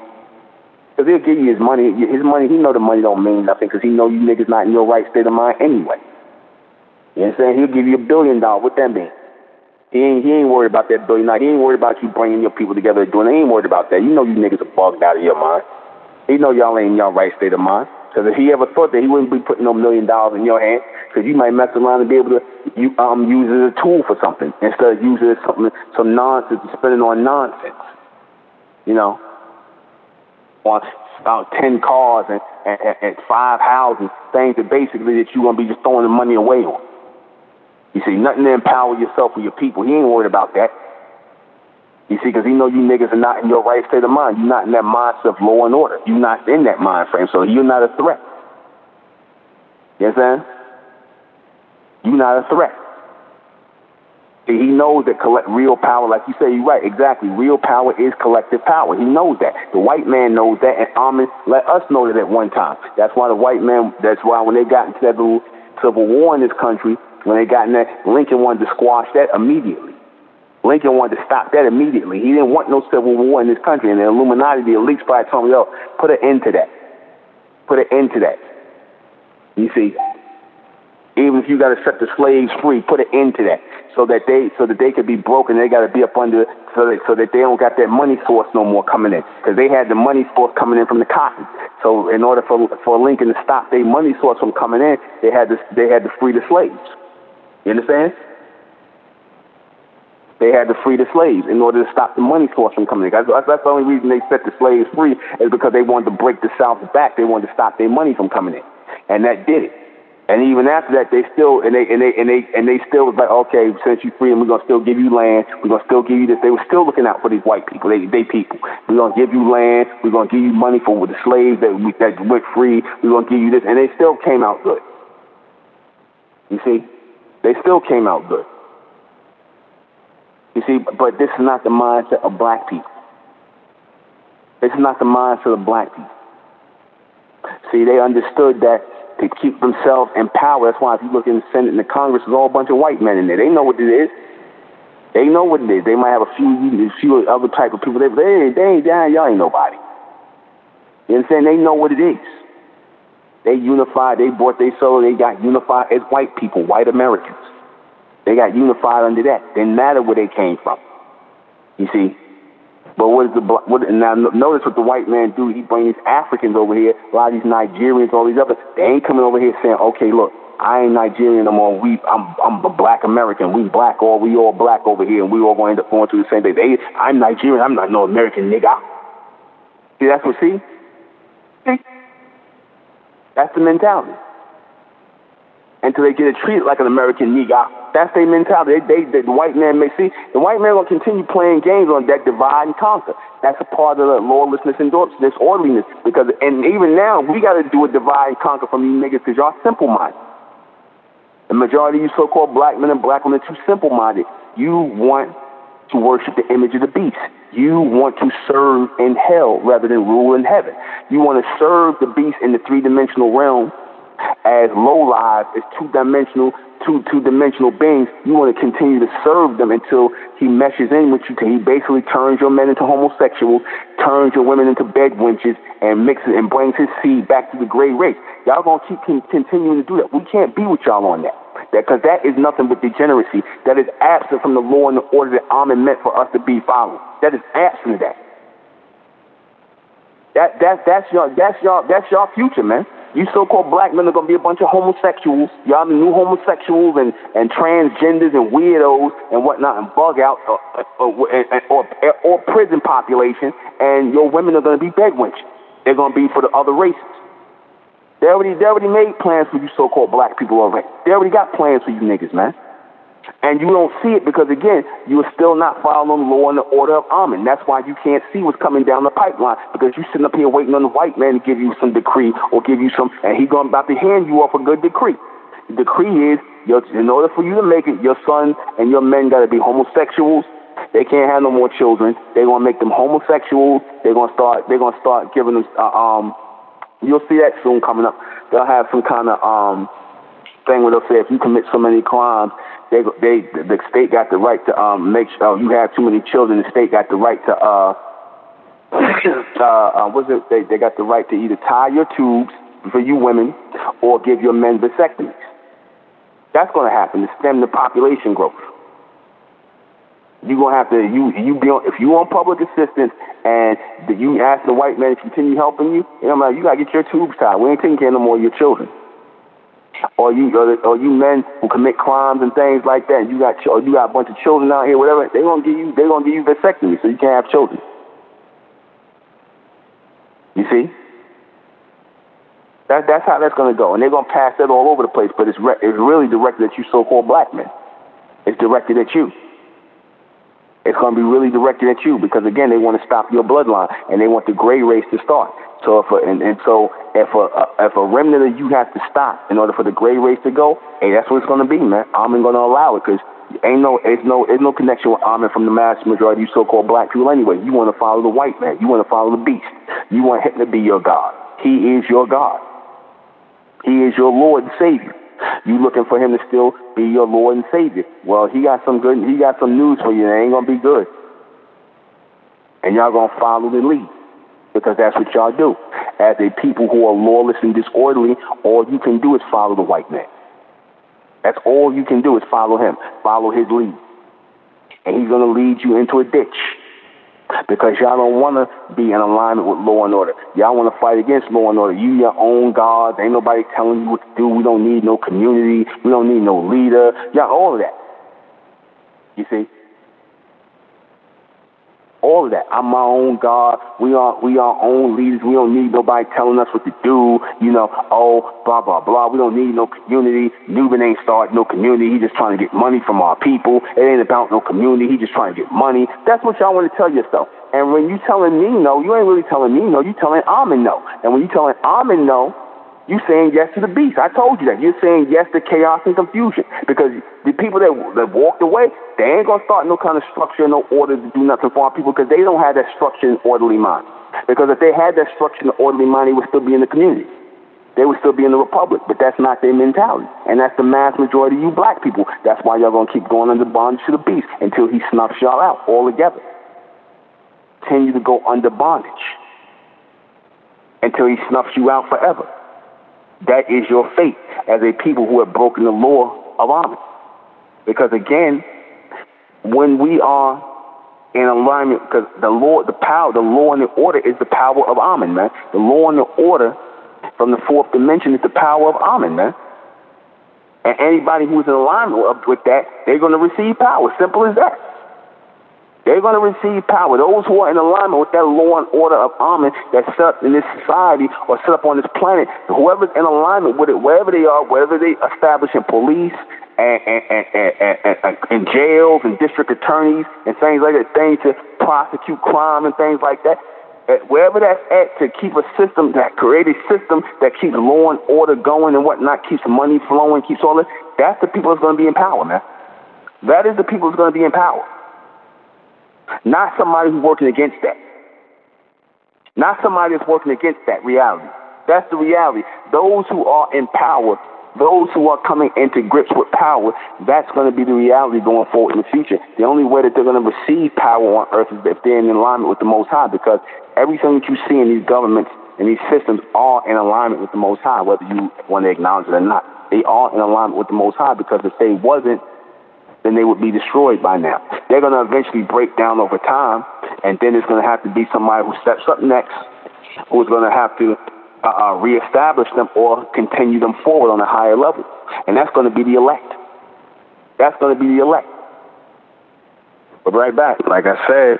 Because he'll give you his money. His money, he know the money don't mean nothing because he know you niggas not in your right state of mind anyway. You understand? He'll give you $1 billion. What that mean? He ain't worried about that $1 billion. He ain't worried about you bringing your people together and doing it. He ain't worried about that. You know you niggas are bugged out of your mind. He know y'all ain't in your right state of mind. Because if he ever thought that, he wouldn't be putting no $1 million in your hand, because you might mess around and be able to use it as a tool for something instead of using it as some nonsense and spending on nonsense. You know, on 10 cars and 5 houses, things that basically that you're going to be just throwing the money away on. You see, nothing to empower yourself or your people. He ain't worried about that. You see, because he know you niggas are not in your right state of mind. You're not in that mindset of law and order. You're not in that mind frame, so you're not a threat. You understand? You're not a threat. See, he knows that real power, like you say, you're right, exactly. Real power is collective power. He knows that. The white man knows that, and Armin let us know that at one time. That's why when they got into that little civil war in this country, when they got in that, Lincoln wanted to squash that immediately. Lincoln wanted to stop that immediately. He didn't want no civil war in this country. And the Illuminati, the elites probably told him, yo, put an end to that. Put an end to that. You see, even if you got to set the slaves free, put an end to that, so that they could be broken. They got to be up under, so that they don't got that money source no more coming in, because they had the money source coming in from the cotton. So in order for Lincoln to stop their money source from coming in, they had to free the slaves. You understand? They had to free the slaves in order to stop the money source from coming in. That's the only reason they set the slaves free, is because they wanted to break the South back. They wanted to stop their money from coming in, and that did it. And even after that, they still was like, okay, since you free them, we're gonna still give you land. We're gonna still give you this. They were still looking out for these white people. They people. We're gonna give you land. We're gonna give you money for the slaves that went free. We're gonna give you this, and they still came out good. You see, they still came out good. You see, but this is not the mindset of black people. This is not the mindset of black people. See, they understood that to keep themselves in power. That's why if you look in the Senate and the Congress, there's all a bunch of white men in there. They know what it is. They know what it is. They might have a few other type of people. Y'all ain't nobody. You understand? They know what it is. They unified. They bought their soul. They got unified as white people, white Americans. They got unified under that. Didn't matter where they came from. You see? But now notice what the white man do. He brings these Africans over here, a lot of these Nigerians, all these others. They ain't coming over here saying, okay, look, I ain't Nigerian no more. I'm a black American. We all black over here, and we all going to end up going through the same thing. I'm Nigerian. I'm not no American nigga. See, that's what, see? That's the mentality. Until they get it treated like an American nigga. That's their mentality. The white man may see. The white man will continue playing games on that divide and conquer. That's a part of the lawlessness and disorderliness. And even now, we got to do a divide and conquer from you niggas because y'all simple-minded. The majority of you so-called black men and black women are too simple-minded. You want to worship the image of the beast. You want to serve in hell rather than rule in heaven. You want to serve the beast in the three-dimensional realm as low lives, as two-dimensional beings. You want to continue to serve them until he meshes in with you, till he basically turns your men into homosexuals, turns your women into bed wenches, and mixes and brings his seed back to the gray race. Y'all gonna keep continuing to do that. We can't be with y'all on that. Because that is nothing but degeneracy. That is absent from the law and the order that Amen meant for us to be following. That is absent of that. That's your future, man. You so-called black men are gonna be a bunch of homosexuals. Y'all the new homosexuals and transgenders and weirdos and whatnot and bug out or prison population. And your women are gonna be bed wenches. They're gonna be for the other races. They already made plans for you so-called black people already. They already got plans for you niggas, man. And you don't see it because, again, you are still not following the law and the order of Amen. That's why you can't see what's coming down the pipeline, because you're sitting up here waiting on the white man to give you some decree or give you some, and he's about to hand you off a good decree. The decree is, in order for you to make it, your sons and your men got to be homosexuals. They can't have no more children. They're going to make them homosexuals. They're going to start giving them, you'll see that soon coming up. They'll have some kind of thing where they'll say if you commit so many crimes, the state got the right to make sure you have too many children. The state got the right to they got the right to either tie your tubes for you women or give your men vasectomies. That's going to happen to stem the population growth. You're gonna have to if you on public assistance and you ask the white man to continue helping you, you gotta get your tubes tied. We ain't taking care no more of your children. Or you men who commit crimes and things like that. And you got a bunch of children out here, whatever. They're gonna give you vasectomy so you can't have children. You see? That's how that's gonna go, and they're gonna pass that all over the place. But it's really directed at you so-called black men. It's directed at you. It's going to be really directed at you because, again, they want to stop your bloodline and they want the gray race to start. So if a remnant of you has to stop in order for the gray race to go, hey, that's what it's going to be, man. Amen going to allow it because there's no connection with Amen from the mass majority of you so-called black people anyway. You want to follow the white man. You want to follow the beast. You want him to be your God. He is your God. He is your Lord and Savior. You looking for him to still be your Lord and Savior. Well, he got some news for you. It ain't going to be good. And y'all going to follow the lead because that's what y'all do. As a people who are lawless and disorderly, all you can do is follow the white man. That's all you can do is follow him. Follow his lead. And he's going to lead you into a ditch. Because y'all don't want to be in alignment with law and order. Y'all want to fight against law and order. You your own gods. Ain't nobody telling you what to do. We don't need no community. We don't need no leader. Y'all, all of that. You see? All of that. I'm my own God. We are our own leaders. We don't need nobody telling us what to do. Blah, blah, blah. We don't need no community. NUBEN ain't starting no community. He just trying to get money from our people. It ain't about no community. He just trying to get money. That's what y'all want to tell yourself. And when you telling me no, you ain't really telling me no. You telling Amen no. And when you telling Amen no, you saying yes to the beast. I told you that. You're saying yes to chaos and confusion. Because the people that walked away, they ain't going to start no kind of structure, no order to do nothing for our people because they don't have that structure and orderly mind. Because if they had that structure and orderly mind, they would still be in the community. they would still be in the republic. But that's not their mentality. And that's the mass majority of you black people. That's why y'all going to keep going under bondage to the beast until he snuffs y'all out altogether. Continue to go under bondage until he snuffs you out forever. That is your fate as a people who have broken the law of Amen. Because again, when we are in alignment, because the law, the power, the law and the order is the power of Amen, man. The law and the order from the fourth dimension is the power of Amen, man. And anybody who's in alignment with that, they're going to receive power. Simple as that. They're going to receive power. Those who are in alignment with that law and order of Amen that's set up in this society or set up on this planet, whoever's in alignment with it, wherever they are, wherever they establish in police and jails and district attorneys and things like that, things to prosecute crime and things like that, wherever that's at, to keep a system, that create a system that keeps law and order going and whatnot, keeps money flowing, keeps all this, that's the people that's going to be in power, man. That is the people that's going to be in power. Not somebody who's working against that. Not somebody that's working against that reality. That's the reality. Those who are in power, those who are coming into grips with power, that's going to be the reality going forward in the future. The only way that they're going to receive power on earth is if they're in alignment with the Most High, because everything that you see in these governments and these systems are in alignment with the Most High, whether you want to acknowledge it or not. They are in alignment with the Most High, because if they wasn't, then they would be destroyed by now. They're going to eventually break down over time, and then it's going to have to be somebody who steps up next, who's going to have to reestablish them or continue them forward on a higher level. And that's going to be the elect. That's going to be the elect. But right back, like I said,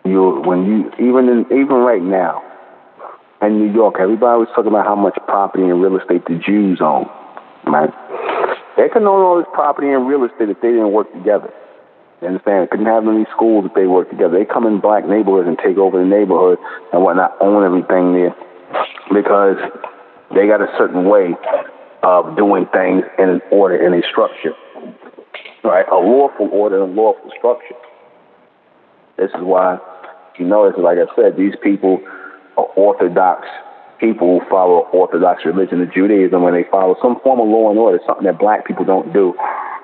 even right now in New York, everybody was talking about how much property and real estate the Jews own, right? They couldn't own all this property and real estate if they didn't work together. You understand? They couldn't have any schools if they worked together. They come in black neighborhoods and take over the neighborhood and whatnot, own everything there, because they got a certain way of doing things in an order, in a structure, right? A lawful order and lawful structure. This is why, you notice, like I said, these people are Orthodox people who follow Orthodox religion of Judaism. When they follow some form of law and order, something that black people don't do,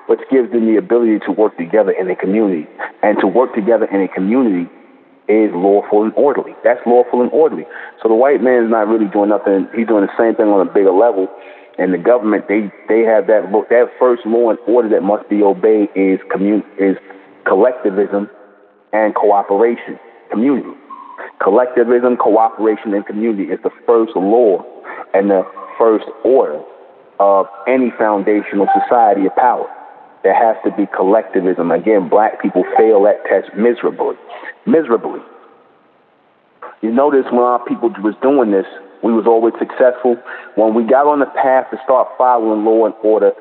which gives them the ability to work together in a community. And to work together in a community is lawful and orderly. That's lawful and orderly. So the white man is not really doing nothing. He's doing the same thing on a bigger level. And the government, they have that first law and order that must be obeyed is collectivism and cooperation. Community. Collectivism, cooperation, and community is the first law and the first order of any foundational society of power. There has to be collectivism. Again, black people fail that test miserably. Miserably. You notice when our people was doing this, we was always successful. When we got on the path to start following law and order,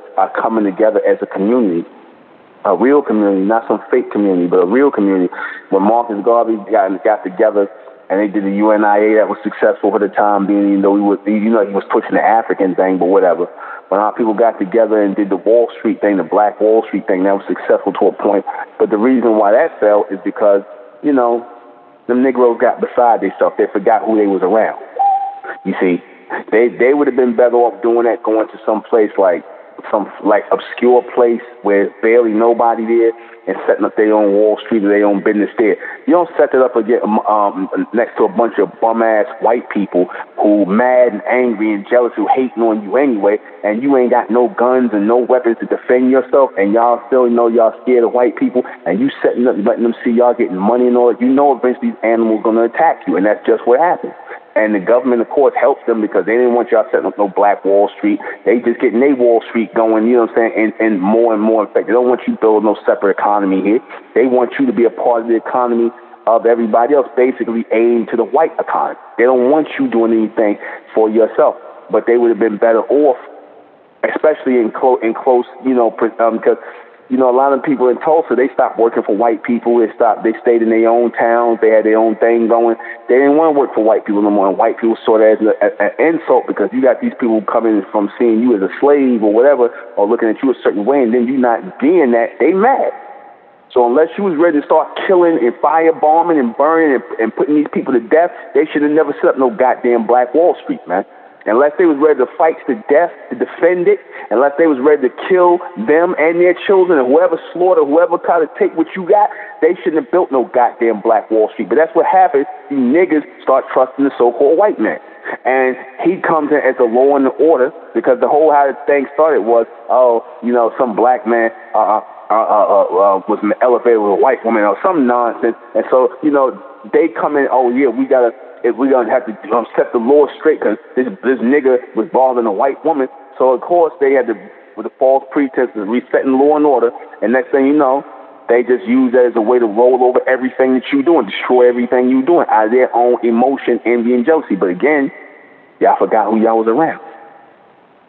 coming together as a community, a real community, not some fake community, but a real community. When Marcus Garvey got together and they did the UNIA, that was successful for the time being, even though he was pushing the African thing, but whatever. When our people got together and did the Wall Street thing, the Black Wall Street thing, that was successful to a point. But the reason why that fell is because, them Negroes got beside themselves. They forgot who they was around. You see, they would have been better off doing that, going to some place like obscure place where barely nobody there, and setting up their own Wall Street or their own business there. You don't set it up again next to a bunch of bum-ass white people who mad and angry and jealous, who hating on you anyway, and you ain't got no guns and no weapons to defend yourself, and y'all still y'all scared of white people, and you setting up, letting them see y'all getting money and all that. Eventually these animals going to attack you, and that's just what happens. And the government, of course, helps them because they didn't want y'all setting up no Black Wall Street. They just getting their Wall Street going, you know what I'm saying, and more and more. In fact, they don't want you to build no separate economy here. They want you to be a part of the economy of everybody else, basically aimed to the white economy. They don't want you doing anything for yourself. But they would have been better off, especially in close, because a lot of people in Tulsa, they stopped working for white people. They stayed in their own towns. They had their own thing going. They didn't want to work for white people no more. And white people saw that as an insult, because you got these people coming from seeing you as a slave or whatever, or looking at you a certain way, and then you not being that, they mad. So unless you was ready to start killing and firebombing and burning and putting these people to death, they should have never set up no goddamn Black Wall Street, man. unless they was ready to fight to death to defend it, unless they was ready to kill them and their children, and whoever slaughter, whoever kind of take what you got, they shouldn't have built no goddamn Black Wall Street. But that's what happens. You niggas start trusting the so-called white man. And he comes in as a law and order, because the whole how the thing started was, some black man was in the elevator with a white woman or some nonsense. And so, they come in, we're gonna have to set the law straight because this nigga was bothering a white woman. So of course they had to, with the false pretense of resetting law and order. And next thing you know, they just use that as a way to roll over everything that you do and destroy everything you doing out of their own emotion, envy, and jealousy. But again, y'all forgot who y'all was around.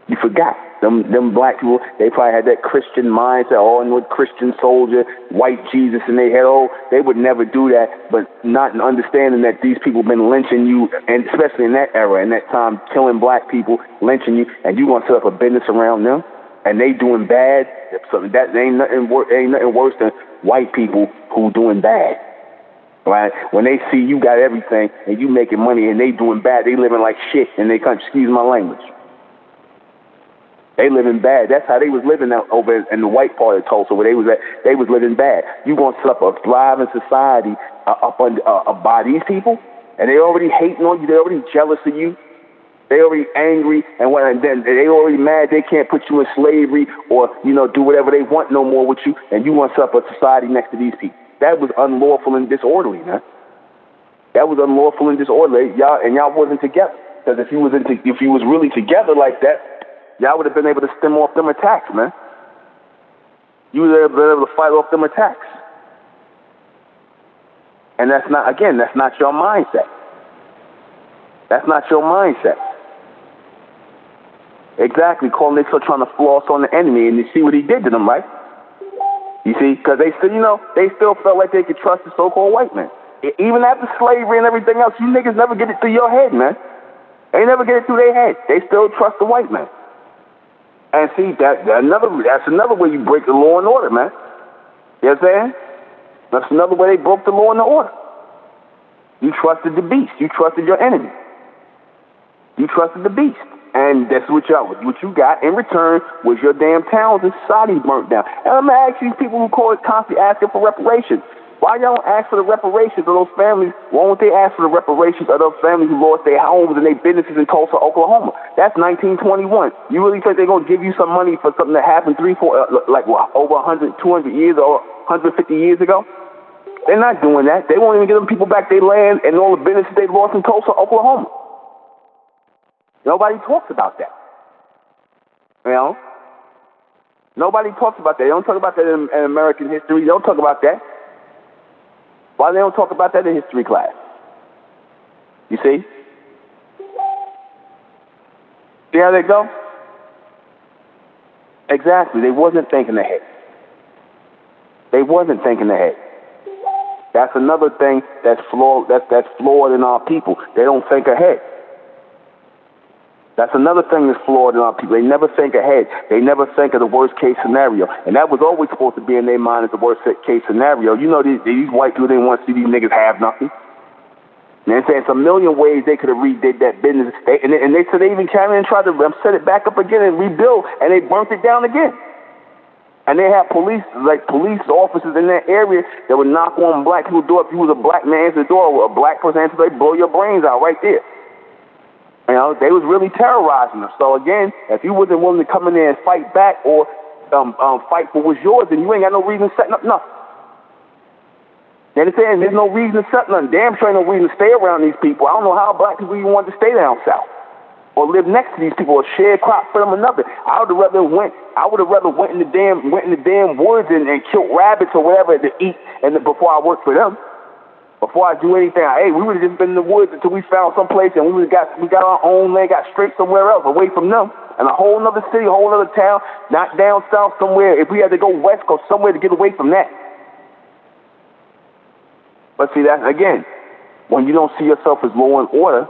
You forgot. Them black people, they probably had that Christian mindset, with Christian soldier, white Jesus in their head. They would never do that, but not understanding that these people been lynching you, and especially in that era, in that time, killing black people, lynching you, and you want to set up a business around them, and they doing bad. So that ain't nothing worse than white people who doing bad. Right? When they see you got everything and you making money and they doing bad, they living like shit in their country. Excuse my language. They living bad. That's how they was living out over in the white part of Tulsa, where they was at. They was living bad. You gonna set up a thriving society by these people, and they already hating on you. They already jealous of you. They already angry, and then they already mad. They can't put you in slavery or do whatever they want no more with you. And you want to set up a society next to these people. That was unlawful and disorderly, man. That was unlawful and disorderly. Y'all wasn't together. Because if you was really together like that, y'all would have been able to stem off them attacks, man. You would have been able to fight off them attacks. And that's not your mindset. That's not your mindset. Exactly. They still trying to floss on the enemy, and you see what he did to them, right? You see, because they still felt like they could trust the so-called white man. Even after slavery and everything else, you niggas never get it through your head, man. They never get it through their head. They still trust the white man. And see, that's another way you break the law and order, man. You know what I'm saying? That's another way they broke the law and the order. You trusted the beast. You trusted your enemy. You trusted the beast. And that's what you got in return was your damn towns and societies burnt down. And I'm going to ask these people who constantly asking for reparations. Why y'all don't ask for the reparations of those families? Why won't they ask for the reparations of those families who lost their homes and their businesses in Tulsa, Oklahoma? That's 1921. You really think they're going to give you some money for something that happened over 100, 200 years or 150 years ago? They're not doing that. They won't even give them people back their land and all the businesses they lost in Tulsa, Oklahoma. Nobody talks about that. Nobody talks about that. They don't talk about that in American history. They don't talk about that. Why they don't talk about that in history class? You see? See how they go? Exactly. They wasn't thinking ahead. They wasn't thinking ahead. That's another thing that's flawed. That's flawed in our people. They don't think ahead. That's another thing that's flawed in our people. They never think ahead. They never think of the worst case scenario. And that was always supposed to be in their mind as the worst case scenario. These white people didn't want to see these niggas have nothing. And they're saying it's a million ways they could have redid that business. They said they even came in and tried to set it back up again and rebuild, and they burnt it down again. And they had police officers in that area that would knock on black people's door. If you was a black man answer the door, or a black person answer the door, they blow your brains out right there. They was really terrorizing them. So again, if you wasn't willing to come in there and fight back or fight for what's yours, then you ain't got no reason to set up nothing. You understand? There's no reason to set nothing. Damn sure ain't no reason to stay around these people. I don't know how black people even want to stay down south or live next to these people or share crops for them or nothing. I would have rather went in the damn woods and killed rabbits or whatever to eat before I worked for them. Before I do anything, we would have just been in the woods until we found some place and we got our own land, got straight somewhere else, away from them, and a whole other city, a whole other town, not down south somewhere. If we had to go west, go somewhere to get away from that. But see, that again, when you don't see yourself as law and order,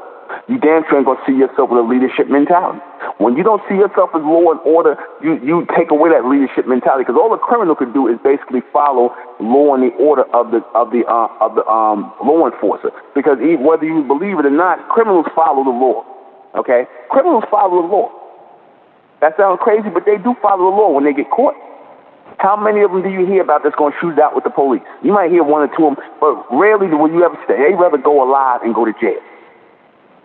you damn sure ain't gonna see yourself with a leadership mentality. When you don't see yourself as law and order, you take away that leadership mentality, because all the criminal could do is basically follow law and the order of the law enforcer. Because whether you believe it or not, criminals follow the law. Okay? Criminals follow the law. That sounds crazy, but they do follow the law when they get caught. How many of them do you hear about that's going to shoot out with the police? You might hear one or two of them, but rarely will you ever say, they'd rather go alive and go to jail.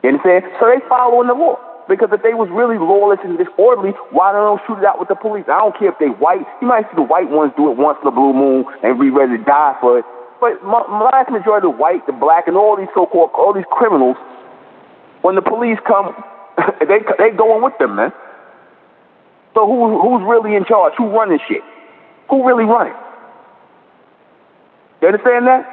You understand? So they following the law. Because if they was really lawless and disorderly, why don't they shoot it out with the police? I don't care if they white. You might see the white ones do it once in a blue moon and be ready to die for it. But vast majority of the white, the black, and all these so-called, all these criminals, when the police come, they going with them, man. So who's really in charge? Who running shit? Who really running? You understand that?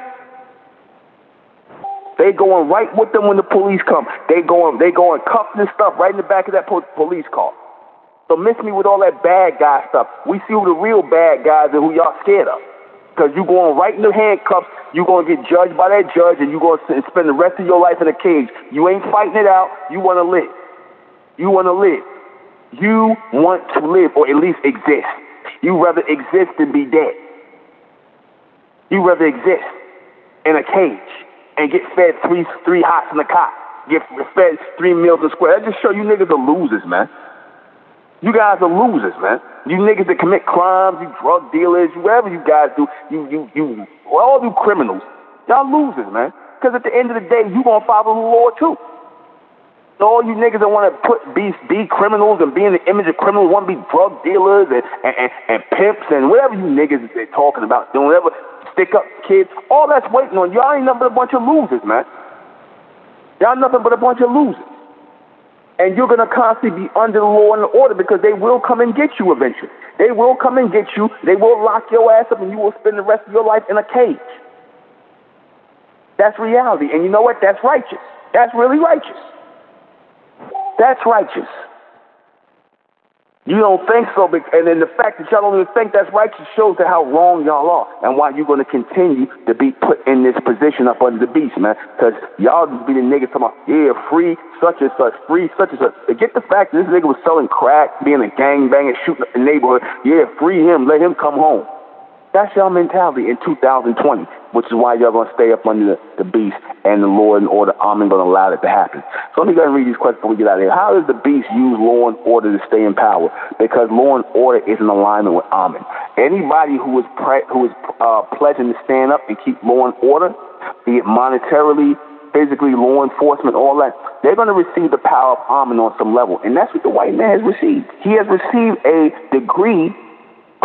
They going right with them when the police come. They going cuffs and stuff right in the back of that police car. So miss me with all that bad guy stuff. We see who the real bad guys are, who y'all scared of. Because you going right in the handcuffs, you going to get judged by that judge, and you going to spend the rest of your life in a cage. You ain't fighting it out. You want to live. You want to live. You want to live, or at least exist. You rather exist than be dead. You rather exist in a cage and get fed three hots in the cot. Get fed 3 meals a square. That just show you niggas are losers, man. You guys are losers, man. You niggas that commit crimes, you drug dealers, whatever you guys do, you all you criminals. Y'all losers, man. Because at the end of the day, you gonna follow the law too. So all you niggas that want to be criminals and be in the image of criminals, want to be drug dealers and pimps and whatever you niggas they're talking about doing, whatever stick up kids, all that's waiting on y'all. Ain't nothing but a bunch of losers, man. Y'all nothing but a bunch of losers. And you're gonna constantly be under the law and the order because they will come and get you eventually. They will come and get you. They will lock your ass up and you will spend the rest of your life in a cage. That's reality. And you know what? That's righteous. That's really righteous. That's righteous. You don't think so, and then the fact that y'all don't even think that's righteous shows that how wrong y'all are and why you're going to continue to be put in this position up under the beast, man. Because y'all just be the niggas talking about, yeah, free such and such, free such and such. Forget the fact that this nigga was selling crack, being a gangbanger, shooting up the neighborhood. Yeah, free him, let him come home. That's y'all mentality in 2020, which is why y'all going to stay up under the beast and the law and order. I'm going to allow that to happen. So let me go and read these questions before we get out of here. How does the beast use law and order to stay in power? Because law and order is in alignment with Amen. Anybody who is pledging to stand up and keep law and order, be it monetarily, physically, law enforcement, all that, they're going to receive the power of Amen on some level. And that's what the white man has received. He has received a degree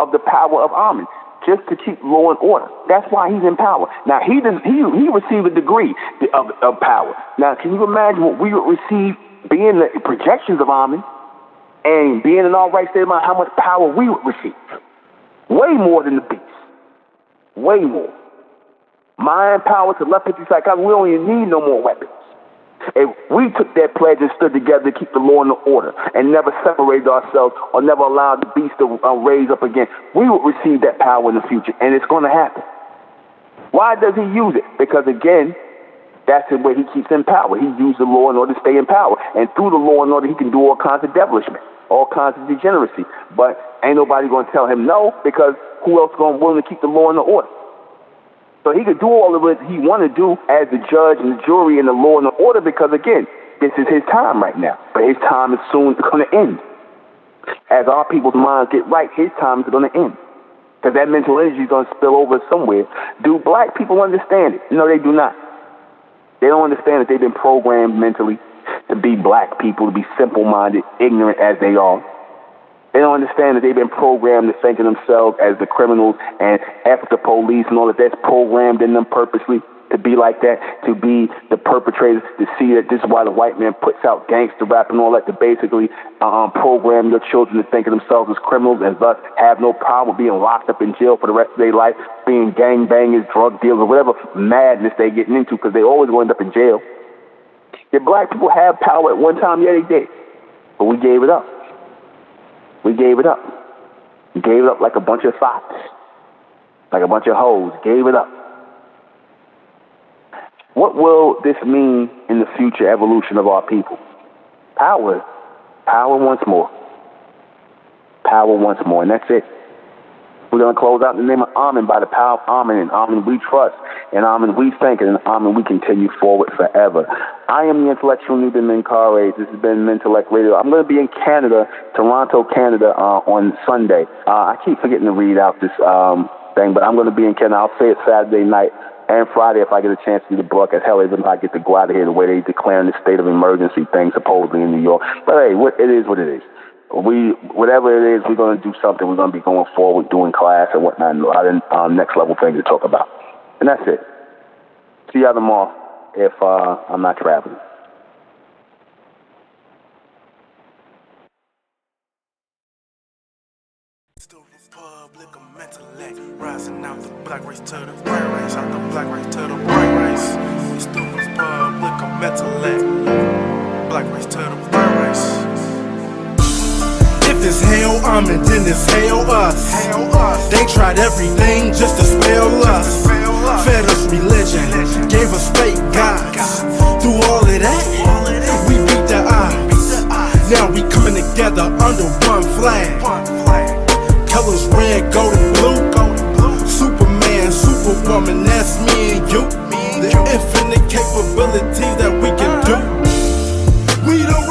of the power of Amen, just to keep law and order. That's why he's in power. Now, he received a degree of power. Now, can you imagine what we would receive being the projections of Amen and being in our right state of mind, how much power we would receive? Way more than the beast. Way more. Mind, power, telepathy, psychology. We don't even need no more weapons. If we took that pledge and stood together to keep the law and the order and never separated ourselves or never allowed the beast to raise up again, we would receive that power in the future, and it's going to happen. Why does he use it? Because, again, that's the way he keeps in power. He uses the law in order to stay in power, and through the law and order, he can do all kinds of devilishment, all kinds of degeneracy. But ain't nobody going to tell him no, because who else is going to willing to keep the law and the order? So he could do all of what he want to do as the judge and the jury and the law and the order because, again, this is his time right now. But his time is soon going to end. As our people's minds get right, his time is going to end. Because that mental energy is going to spill over somewhere. Do black people understand it? No, they do not. They don't understand that they've been programmed mentally to be black people, to be simple-minded, ignorant as they are. They don't understand that they've been programmed to think of themselves as the criminals and F the police and all that. That's programmed in them purposely to be like that, to be the perpetrators, to see that this is why the white man puts out gangster rap and all that, to basically program your children to think of themselves as criminals and thus have no problem being locked up in jail for the rest of their life, being gangbangers, drug dealers, or whatever madness they're getting into, because they always going to end up in jail. Did black people have power at one time? Yeah, they did. But we gave it up. We gave it up. We gave it up like a bunch of fops, like a bunch of hoes. Gave it up. What will this mean in the future evolution of our people? Power. Power once more. Power once more, and that's it. We're going to close out in the name of Amen, by the power of Amen, and Amen we trust, and Amen we thank, and Amen we continue forward forever. I am the intellectual NUBEN MENKARAYZZ. This has been Mentellect Radio. I'm going to be in Canada, Toronto, Canada, on Sunday. I keep forgetting to read out this thing, but I'm going to be in Canada. I'll say it Saturday night and Friday if I get a chance to do the broadcast. Hell, even if I get to go out of here the way they declaring the state of emergency thing supposedly in New York. But hey, it is what it is. Whatever it is, we're going to do something. We're going to be going forward, doing class and whatnot, and a lot of next level things to talk about. And that's it. See y'all tomorrow if I'm not traveling. Republic of Mentellect, rising out the black race to the white race, out the black race to the white race. It's the Republic of Mentellect, black race to the white race. If it's hell, then it's hell us. They tried everything just to spell us. Fed us religion, gave us fake gods. Through all of that, we beat the odds. Now we coming together under one flag. Colors red, gold and blue. Superman, Superwoman, that's me and you. The infinite capabilities that we can do. We don't